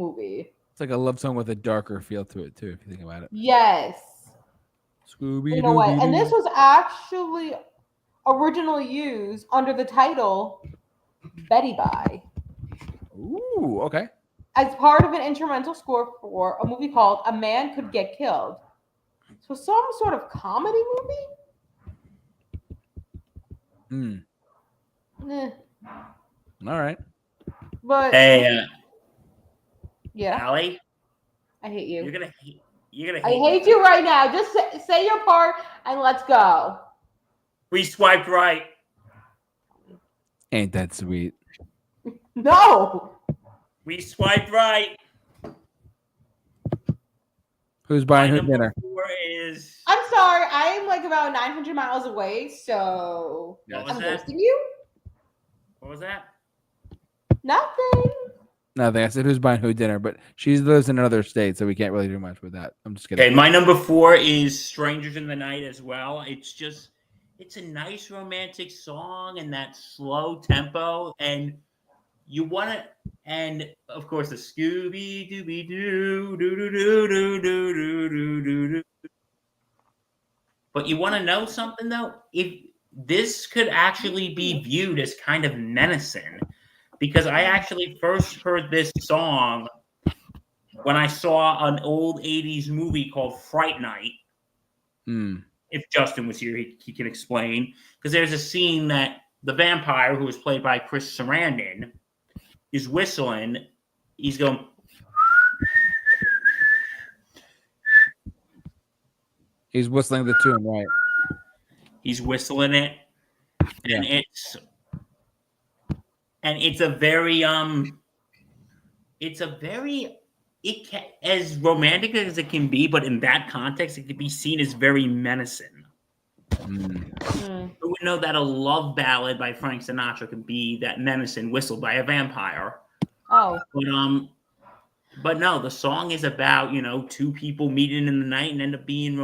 movie. It's like a love song with a darker feel to it too, if you think about it. Yes. Scooby You know what? Dooby And this Doo. was actually originally used under the title Betty Bye Ooh, okay. as part of an instrumental score for a movie called A Man Could Get Killed. So some sort of comedy movie? Eh. All right. But Hey, yeah, Allie, I hate you. you're gonna I hate hate me. you right now. Just say your part and let's go. We swiped right. Ain't that sweet? No. We swiped right. Who's My buying who number dinner? 4 is. I'm sorry. I am like about 900 miles away, so What was I'm that? ghosting you. What was that? Nothing. Nothing. I said who's buying who dinner, but she lives in another state, so we can't really do much with that. I'm just kidding. Okay, my number 4 is "Strangers in the Night" as well. It's a nice romantic song and that slow tempo, and you want to, and of course the Scooby Dooby Doo doo doo doo doo doo doo doo doo doo. But you want to know something though? If this could actually be viewed as kind of menacing, because I actually first heard this song when I saw an old 80s movie called Fright Night. If Justin was here, he can explain. Because there's a scene that the vampire, who was played by Chris Sarandon, is whistling. He's going. He's whistling the tune, right? He's whistling it, and Yeah. it's a very as romantic as it can be, but in that context, it can be seen as very menacing. Who would know that a love ballad by Frank Sinatra can be that menacing, whistled by a vampire? Oh. But no, the song is about, two people meeting in the night and end up being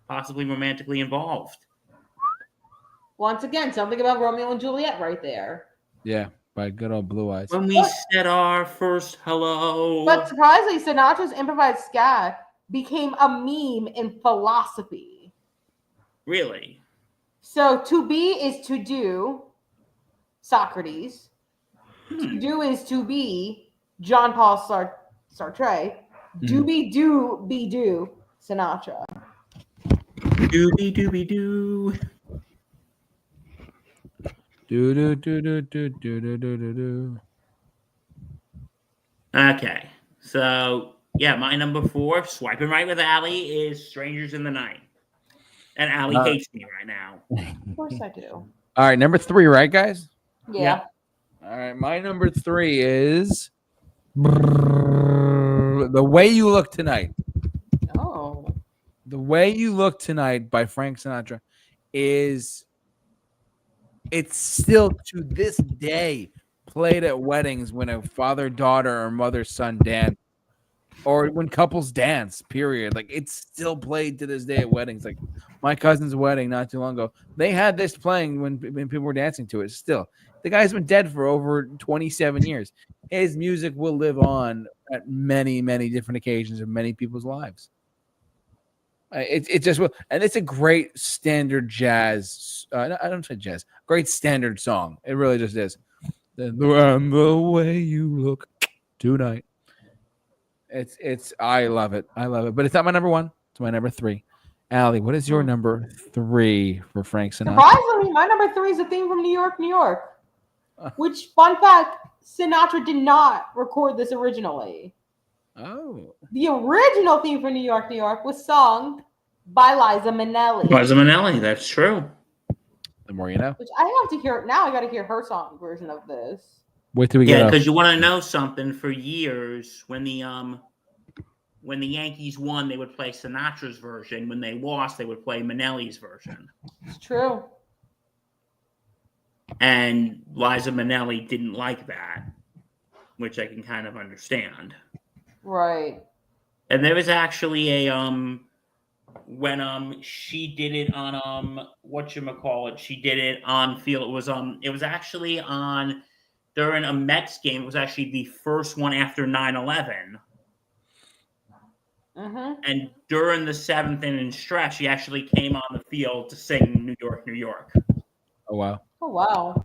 possibly romantically involved. Once again, something about Romeo and Juliet right there. Yeah, by good old Blue Eyes. When we said our first hello. But surprisingly, Sinatra's improvised scat became a meme in philosophy. Really? So to be is to do, Socrates. To do is to be, John Paul Sartre. Doobie doo be do, Sinatra. Doobie doobie doo. Do do do do do do do do do do. Okay, so yeah, my number 4, swiping right with Allie, is "Strangers in the Night," and Allie hates me right now. Of course I do. All right, number 3, right, guys? Yeah. All right, my number 3 is "The Way You Look Tonight." Oh. "The Way You Look Tonight" by Frank Sinatra it's still to this day played at weddings when a father-daughter or mother-son dance, or when couples dance, period. Like, it's still played to this day at weddings. Like, my cousin's wedding not too long ago, they had this playing when people were dancing to it. Still, the guy's been dead for over 27 years. His music will live on at many, many different occasions in many people's lives. It just will, and it's a great standard jazz. I don't say jazz. Great standard song. It really just is. The way you look tonight. It's. I love it. I love it. But it's not my number 1. It's my number 3. Allie, what is your number 3 for Frank Sinatra? Surprisingly, my number 3 is a theme from New York, New York. Which, fun fact, Sinatra did not record this originally. Oh. The original theme for New York, New York was sung by Liza Minnelli. Liza Minnelli, that's true. The more you know. Which I have to hear now. I got to hear her song version of this. Wait till we get. Yeah, because you want to know something. For years, when the Yankees won, they would play Sinatra's version. When they lost, they would play Minnelli's version. It's true. And Liza Minnelli didn't like that, which I can kind of understand. Right. And there was actually a when she did it on whatchamacallit, she did it on it was actually on during a Mets game. It was actually the first one after 9/11. And during the 7th inning stretch, he actually came on the field to sing New York, New York. Oh, wow. Oh, wow.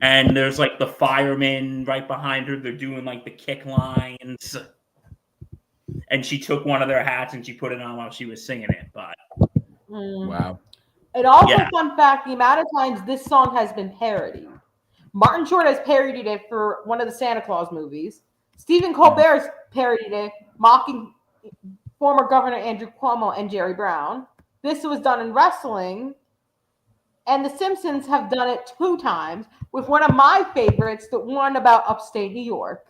And there's like the firemen right behind her. They're doing like the kick lines. And she took one of their hats and she put it on while she was singing it. But Wow. And also, Yeah. fun fact, the amount of times this song has been parodied. Martin Short has parodied it for one of the Santa Claus movies. Stephen Colbert's parodied it, mocking former Governor Andrew Cuomo and Jerry Brown. This was done in wrestling. And The Simpsons have done it 2 times with one of my favorites, the one about upstate New York.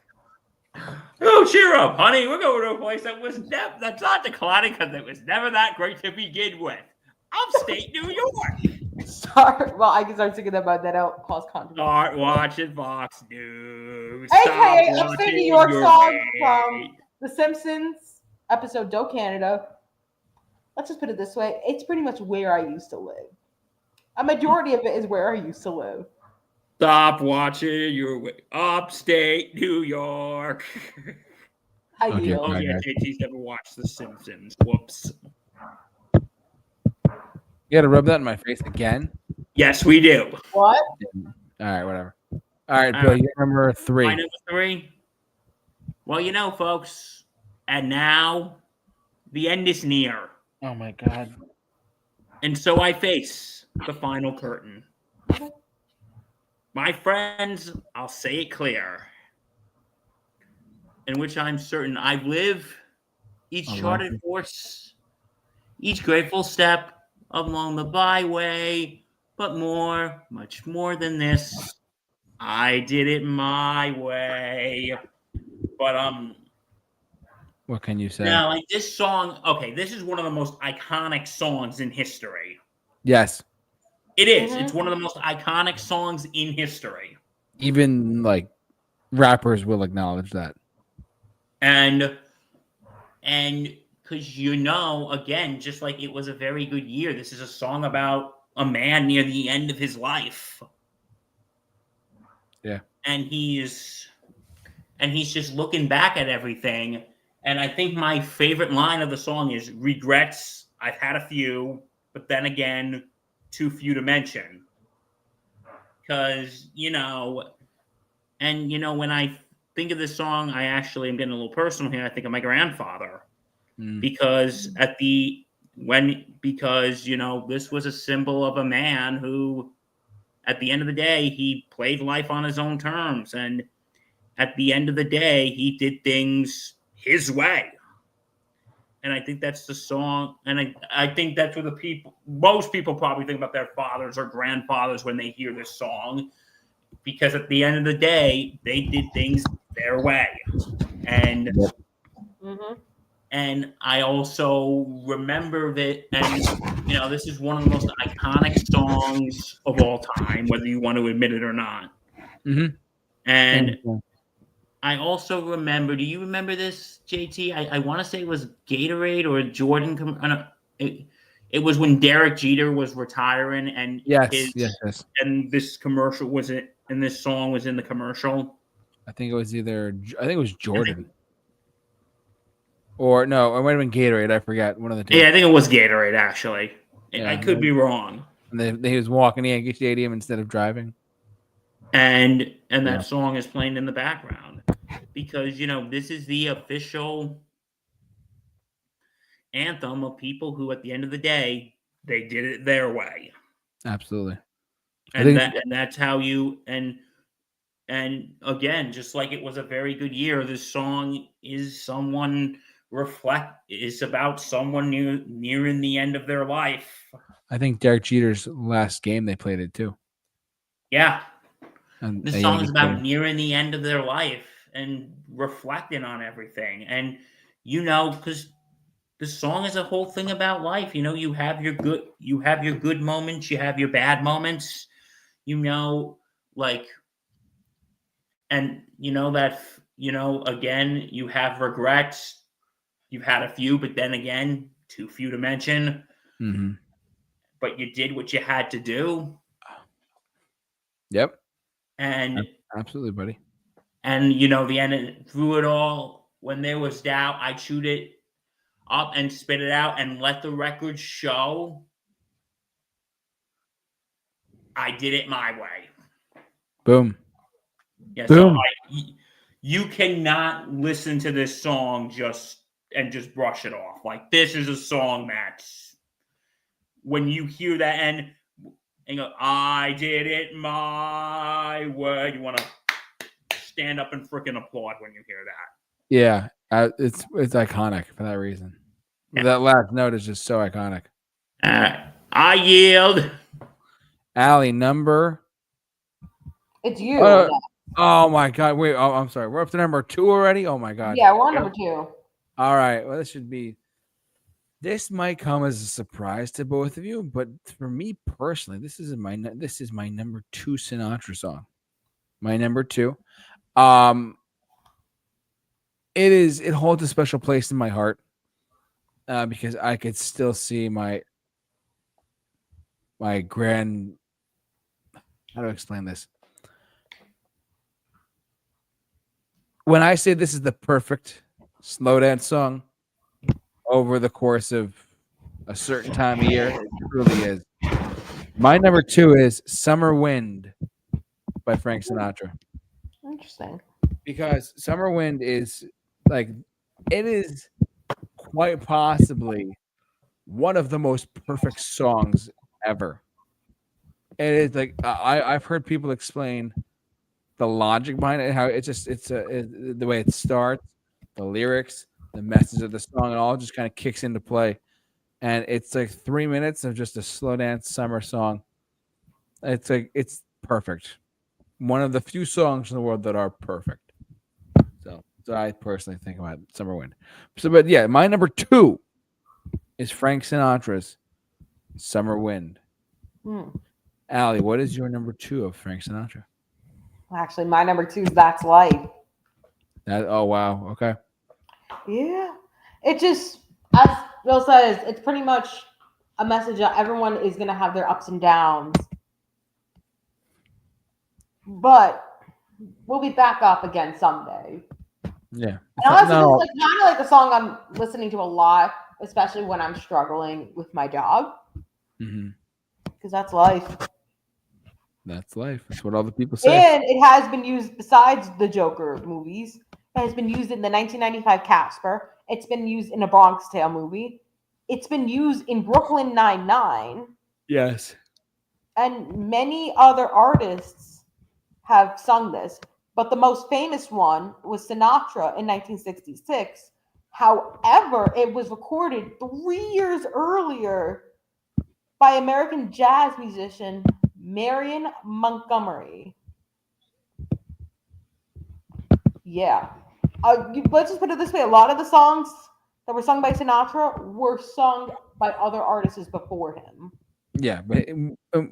Oh, cheer up, honey. We're going to a place that's not declining because it was never that great to begin with. Upstate New York. Sorry. Well, I can start singing about that out. Cause controversy. Start watching Fox News. AKA Stop Upstate New watching York your song weight. from The Simpsons episode Do Canada. Let's just put it this way. It's pretty much where I used to live. A majority of it is where I used to live. Stop watching your weight. Upstate New York. I Okay, yield. Oh, fine. yeah, JT's never watched The Simpsons. Whoops. You got to rub that in my face again? Yes, we do. What? All right, whatever. All right, All Bill, right. you remember 3. My number 3. Well, folks, and now the end is near. Oh, my God. And so I face the final curtain. My friends, I'll say it clear, in which I'm certain I live each charted course, each grateful step along the byway, but much more than this, I did it my way. But What can you say? now like this song, okay, this is one of the most iconic songs in history. Yes. It is. It's one of the most iconic songs in history. Even like rappers will acknowledge that. And because again, just like it was a very good year, this is a song about a man near the end of his life. Yeah. And he's just looking back at everything. And I think my favorite line of the song is regrets. I've had a few, but then again, too few to mention. Because, when I think of this song, I actually am getting a little personal here. I think of my grandfather. Because this was a symbol of a man who, at the end of the day, he played life on his own terms. And at the end of the day, he did things his way. And I think that's the song. And I think that's what most people probably think about their fathers or grandfathers when they hear this song. Because at the end of the day, they did things their way. And and I also remember that, and this is one of the most iconic songs of all time, whether you want to admit it or not. And I also remember, do you remember this, JT? I want to say it was Gatorade or Jordan. It was when Derek Jeter was retiring, and yes. and this commercial was it, and this song was in the commercial. I think it was Jordan. Or no, it might have been Gatorade. I forgot. One of the 2. Yeah, I think it was Gatorade, actually. Yeah, I could be wrong. And he was walking to Yankee Stadium instead of driving. And that song is playing in the background. Because, this is the official anthem of people who, at the end of the day, they did it their way. Absolutely. And that's how you and again, just like it was a very good year, this song is about someone nearing the end of their life. I think Derek Jeter's last game they played it too. Yeah. And this song is about nearing the end of their life and reflecting on everything. And because the song is a whole thing about life. You have your good moments, you have your bad moments, and again, you have regrets. You've had a few, but then again, too few to mention. But you did what you had to do. Yep. And Absolutely, buddy. And the end through it all, when there was doubt, I chewed it up and spit it out and let the record show I did it my way. Boom. Yeah, Boom. so you cannot listen to this song just brush it off. Like, this is a song that's, when you hear that and go, I did it my way, you want to stand up and freaking applaud when you hear that. Yeah, it's iconic for that reason. Yeah. That last note is just so iconic. I yield. Allie, number. It's you. Oh my God! Wait, I'm sorry. We're up to number 2 already. Oh my God. Yeah, we're on number 2. All right. Well, this might come as a surprise to both of you, but for me personally, this is my number 2 Sinatra song. My number 2. It holds a special place in my heart because I could still see my grand. How do I explain this? When I say this is the perfect slow dance song over the course of a certain time of year, it truly is. My number 2 is Summer Wind by Frank Sinatra. Interesting. Because Summer Wind is it is quite possibly one of the most perfect songs ever. It is like I've heard people explain the logic behind it, how it's the way it starts, the lyrics, the message of the song, it all just kind of kicks into play. And it's like 3 minutes of just a slow dance summer song. It's perfect. One of the few songs in the world that are perfect. So I personally think about Summer Wind. So, but yeah, my number 2 is Frank Sinatra's Summer Wind. Allie, what is your number 2 of Frank Sinatra? Actually, my number 2 is That's Life. Oh, wow. Okay. Yeah. It just, as Bill says, it's pretty much a message that everyone is going to have their ups and downs. But we'll be back up again someday. Yeah. And honestly, this is kind of like a song I'm listening to a lot, especially when I'm struggling with my job. Because that's life. That's life. That's what all the people say. And it has been used, besides the Joker movies, it has been used in the 1995 Casper. It's been used in a Bronx Tale movie. It's been used in Brooklyn Nine-Nine. Yes. And many other artists have sung this. But the most famous one was Sinatra in 1966. However, it was recorded 3 years earlier by American jazz musician Marion Montgomery. Yeah. Let's just put it this way. A lot of the songs that were sung by Sinatra were sung by other artists before him. Yeah, but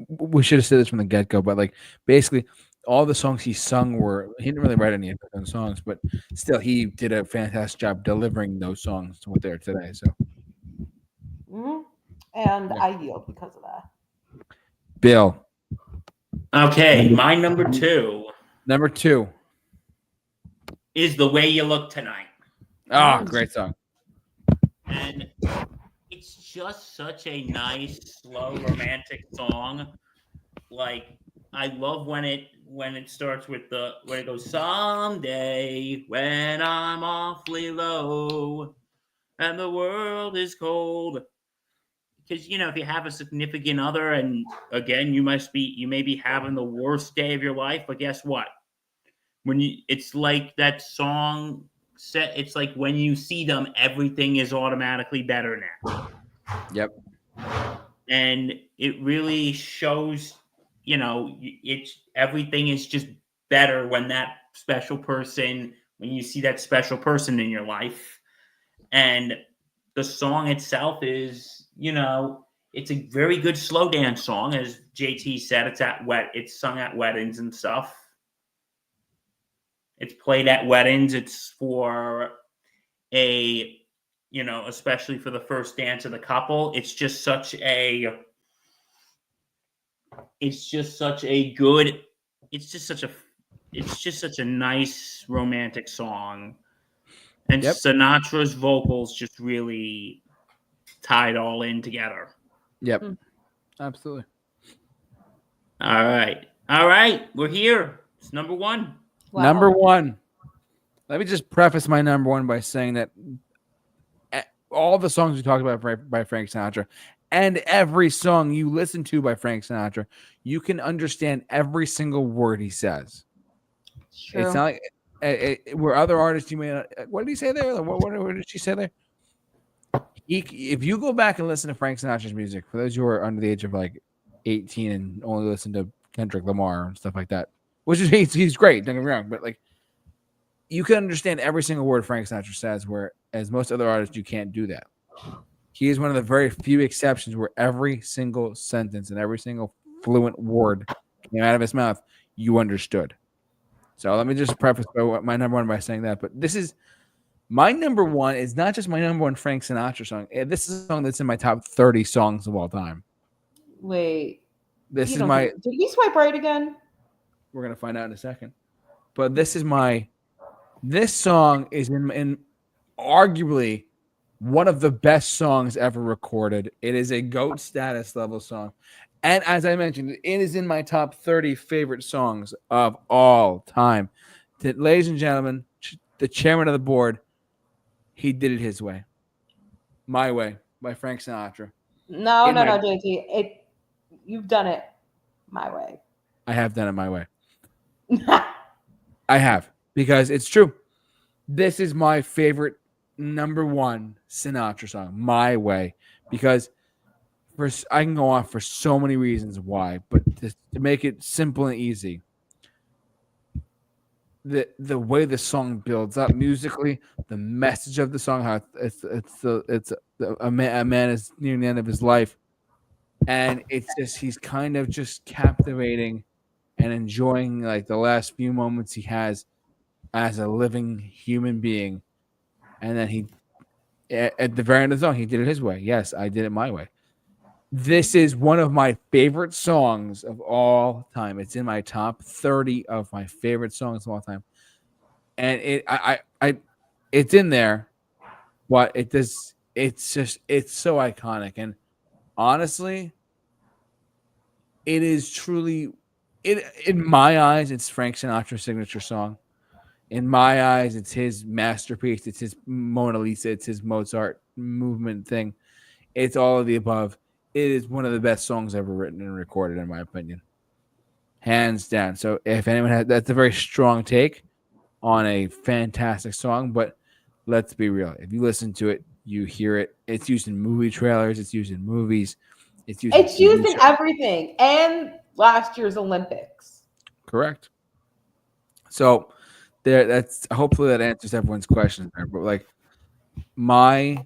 we should have said this from the get-go, but like basically all the songs he sung he didn't really write any of his own songs, but still he did a fantastic job delivering those songs to what they're today. So And yeah. I yield because of that. Bill. Okay, my number 2. Number 2 is The Way You Look Tonight. Oh, great song. And it's just such a nice, slow, romantic song. Like, I love when it starts with when it goes, someday when I'm awfully low and the world is cold. Because, if you have a significant other and, again, you may be having the worst day of your life, but guess what? It's like that song set, it's like when you see them, everything is automatically better now. Yep. And it really shows, everything is just better when you see that special person in your life. And the song itself is, it's a very good slow dance song. As JT said, it's sung at weddings and stuff. It's played at weddings. It's for especially for the first dance of the couple. It's just such a it's just such a nice romantic song. And Yep. Sinatra's vocals just really tie it all in together. Yep. Mm. Absolutely. All right, we're here. It's number one. Wow. Number one. Let me just preface my number one by saying that all the songs we talked about by Frank Sinatra and every song you listen to by Frank Sinatra, you can understand every single word he says. It's true. It's not like where other artists you may not. What did he say there? What did she say there? If you go back and listen to Frank Sinatra's music, for those who are under the age of like 18 and only listen to Kendrick Lamar and stuff like that, which is he's great, don't get me wrong, but like you can understand every single word Frank Sinatra says, whereas most other artists you can't do that. He is one of the very few exceptions where every single sentence and every single fluent word came out of his mouth you understood. So let me just preface my number one by saying that. But this is my number one is not just my number one Frank Sinatra song. This is a song that's in my top 30 songs of all time. Wait. This You is don't my. think- Did we swipe right again? We're gonna find out in a second. But this is my. This song is in arguably one of the best songs ever recorded. It is a GOAT status level song. And as I mentioned, it is in my top 30 favorite songs of all time. Ladies and gentlemen, the chairman of the board, he did it his way. My Way by Frank Sinatra. No, In no, my- no, JT. You've done it my way. I have done it my way. I have, because it's true. This is my favorite number one Sinatra song, My Way, because I can go on for so many reasons why, but to make it simple and easy, the way the song builds up musically, the message of the song, how a man is near the end of his life, and it's just he's kind of just captivating and enjoying like the last few moments he has as a living human being, and then he at the very end of the song he did it his way. Yes, I did it my way. This is one of my favorite songs of all time. It's in my top 30 of my favorite songs of all time. And it's in there, but it's so iconic. And honestly, it is truly in my eyes, it's Frank Sinatra's signature song. In my eyes, it's his masterpiece. It's his Mona Lisa. It's his Mozart movement thing. It's all of the above. It is one of the best songs ever written and recorded, in my opinion, hands down. So if anyone has, that's a very strong take on a fantastic song, but let's be real. If you listen to it, you hear it. It's used in movie trailers. It's used in movies. It's used in everything, and last year's Olympics. Correct. So that's hopefully that answers everyone's questions there. But like my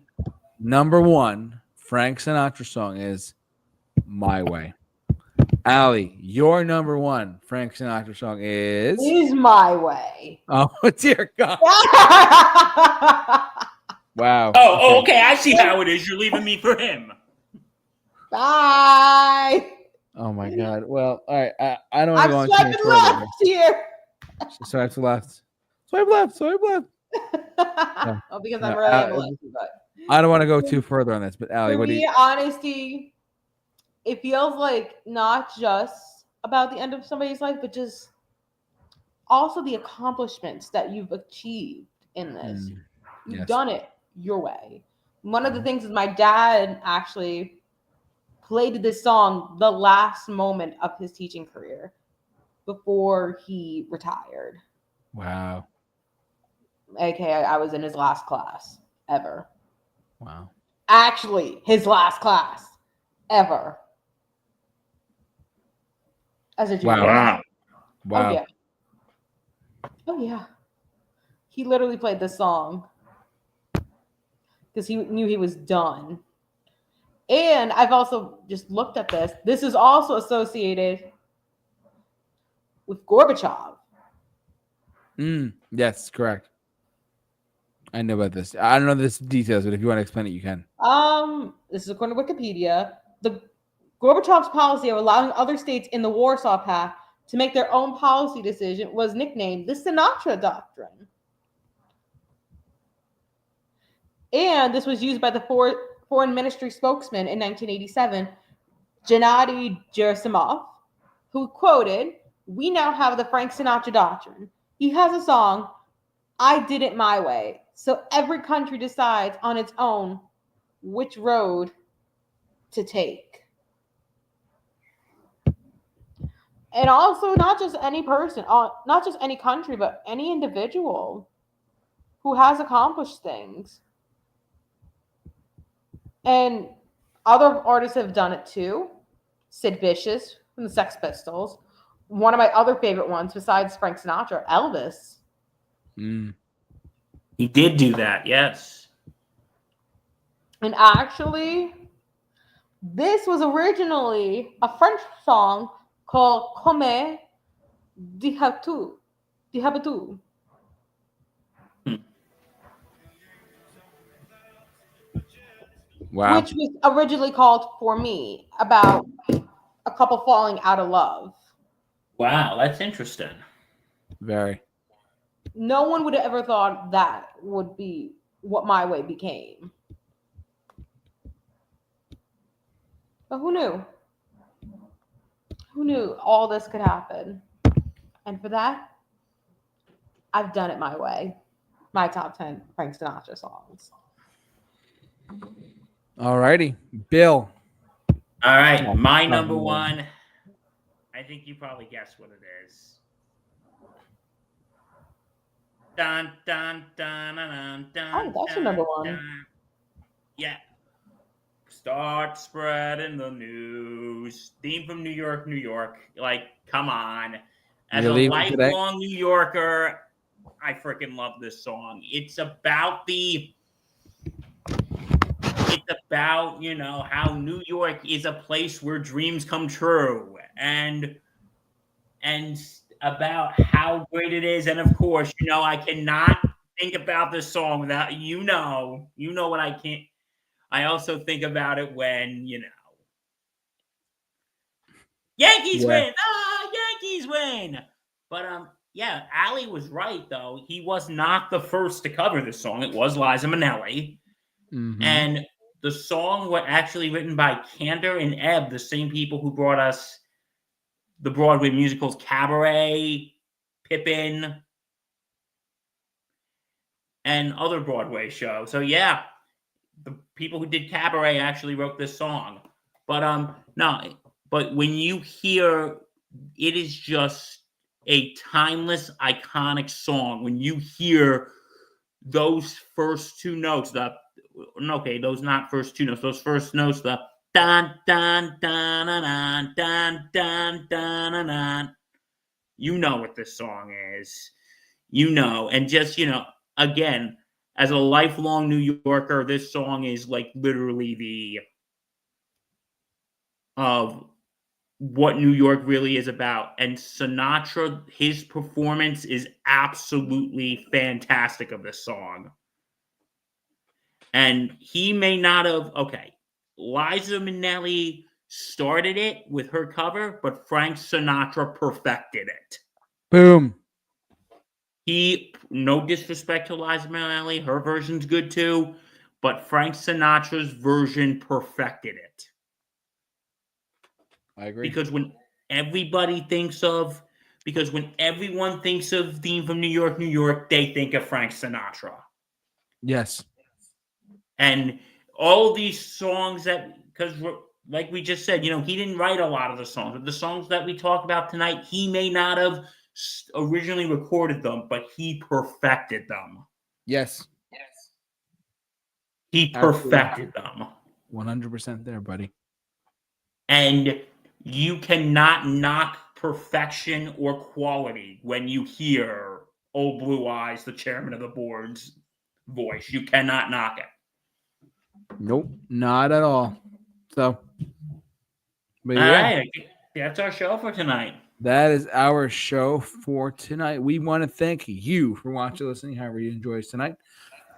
number one Frank Sinatra song is My Way. Allie, your number one Frank Sinatra song is My Way. Oh dear God. Wow. Oh, okay. I see how it is. You're leaving me for him. Bye. Oh my God. Well, all right. I don't want to go I'm on too much swiping further. left here. Swipe left. Swipe left. Swipe left. Oh, because I'm really able to. But I don't want to go too further on this, but Allie, for what do me, you? honesty, it feels like not just about the end of somebody's life, but just also the accomplishments that you've achieved in this. You've Yes. done it your way. One of the things is my dad actually played this song the last moment of his teaching career before he retired. Wow. AKA, I was in his last class ever. Wow. Actually, his last class ever. As a junior. Wow. Wow. Oh, yeah. Oh, yeah. He literally played this song because he knew he was done. And I've also just looked at this. This is also associated with Gorbachev. Yes, correct. I know about this. I don't know the details, but if you want to explain it, you can. This is according to Wikipedia. The Gorbachev's policy of allowing other states in the Warsaw Pact to make their own policy decision was nicknamed the Sinatra Doctrine. And this was used by the Foreign Ministry spokesman in 1987, Gennady Gerasimov, who quoted, "We now have the Frank Sinatra Doctrine. He has a song, I Did It My Way. So every country decides on its own which road to take." And also, not just any person, not just any country, but any individual who has accomplished things. And other artists have done it too. Sid Vicious from the Sex Pistols. One of my other favorite ones, besides Frank Sinatra, Elvis. He did do that, yes. And actually, this was originally a French song called Comme dihabitu. Wow. Which was originally called For Me, about a couple falling out of love. Wow, that's interesting. Very. No one would have ever thought that would be what My Way became. But who knew? Who knew all this could happen? And for that, I've done it my way. My top 10 Frank Sinatra songs. All righty. Bill. All right, my number one. I think you probably guessed what it is. Dun, dun, dun, dun, dun, Oh, that's your number one. Dun. Yeah. Start spreading the news. Theme from New York, New York. Like, come on. As a lifelong New Yorker, I freaking love this song. It's about, you know, how New York is a place where dreams come true. And about how great it is. And of course, you know, I cannot think about this song without, you know what I can't. I also think about it when, you know, Yankees win. Yankees win. But yeah, Ali was right though. He was not the first to cover this song. It was Liza Minnelli. Mm-hmm. And the song was actually written by Kander and Ebb, the same people who brought us the Broadway musicals Cabaret, Pippin, and other Broadway shows. So yeah, the people who did Cabaret actually wrote this song. But no, but when you hear, it is just a timeless, iconic song. When you hear those first two notes, those not first two notes, those first notes, the dun dun dun dun dun dun dun dun. You know what this song is. You know, and just, you know, again, as a lifelong New Yorker, this song is like literally of what New York really is about. And Sinatra, his performance is absolutely fantastic of this song. And he may not have, Liza Minnelli started it with her cover, but Frank Sinatra perfected it. Boom. No disrespect to Liza Minnelli, her version's good too, but Frank Sinatra's version perfected it. I agree. Because when everyone thinks of Theme from New York, New York, they think of Frank Sinatra. Yes. And all these songs because like we just said, you know, he didn't write a lot of the songs. But the songs that we talk about tonight, he may not have originally recorded them, but he perfected them. Yes. He perfected them. 100% there, buddy. And you cannot knock perfection or quality when you hear Old Blue Eyes, the chairman of the board's voice. You cannot knock it. Nope, not at all. So, but all right, that's our show for tonight. That is our show for tonight. We want to thank you for watching, listening, however you enjoyed tonight.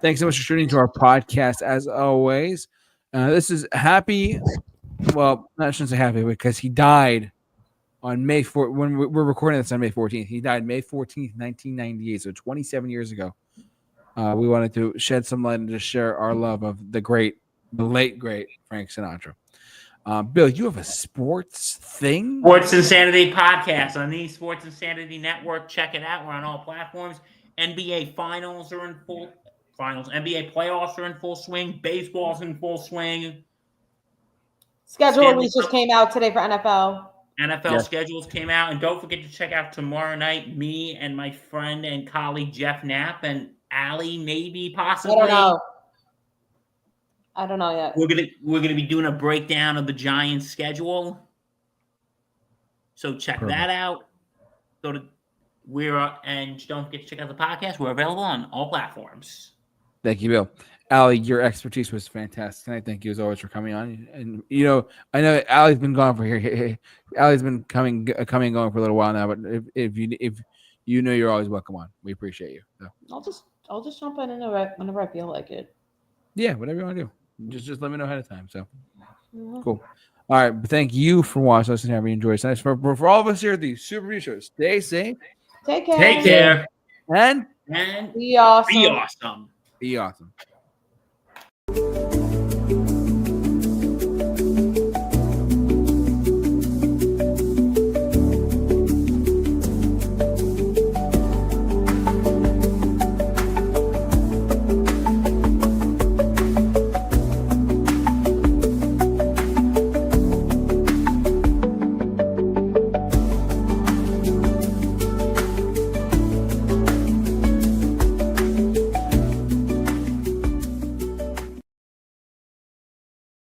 Thanks so much for tuning to our podcast, as always. This is happy. Well, I shouldn't say happy because he died on May 4th, when we're recording this on May 14th. He died May 14th, 1998, so 27 years ago. We wanted to shed some light and just share our love of the late, great Frank Sinatra. Bill, you have a sports thing? Sports Insanity podcast on the Sports Insanity Network. Check it out. We're on all platforms. NBA finals are in full finals. NBA playoffs are in full swing. Baseball's in full swing. Schedule release just came out today for NFL. NFL schedules came out. And don't forget to check out tomorrow night, me and my friend and colleague Jeff Knapp and Allie, maybe, possibly. I don't know yet. We're gonna be doing a breakdown of the Giants' schedule. So check that out. Go to and don't forget to check out the podcast. We're available on all platforms. Thank you, Bill. Allie, your expertise was fantastic. And I thank you as always for coming on. And I know Allie's been gone for here. Allie's been coming and going for a little while now. But if you know, you're always welcome on. We appreciate you. So. I'll just jump in whenever I feel like it. Yeah, whatever you want to do. Just let me know ahead of time. So cool. All right. But thank you for watching, listening, have you enjoyed it. For all of us here at the Super Review Show, stay safe. Take care. Take care. And be awesome. Be awesome. Be awesome.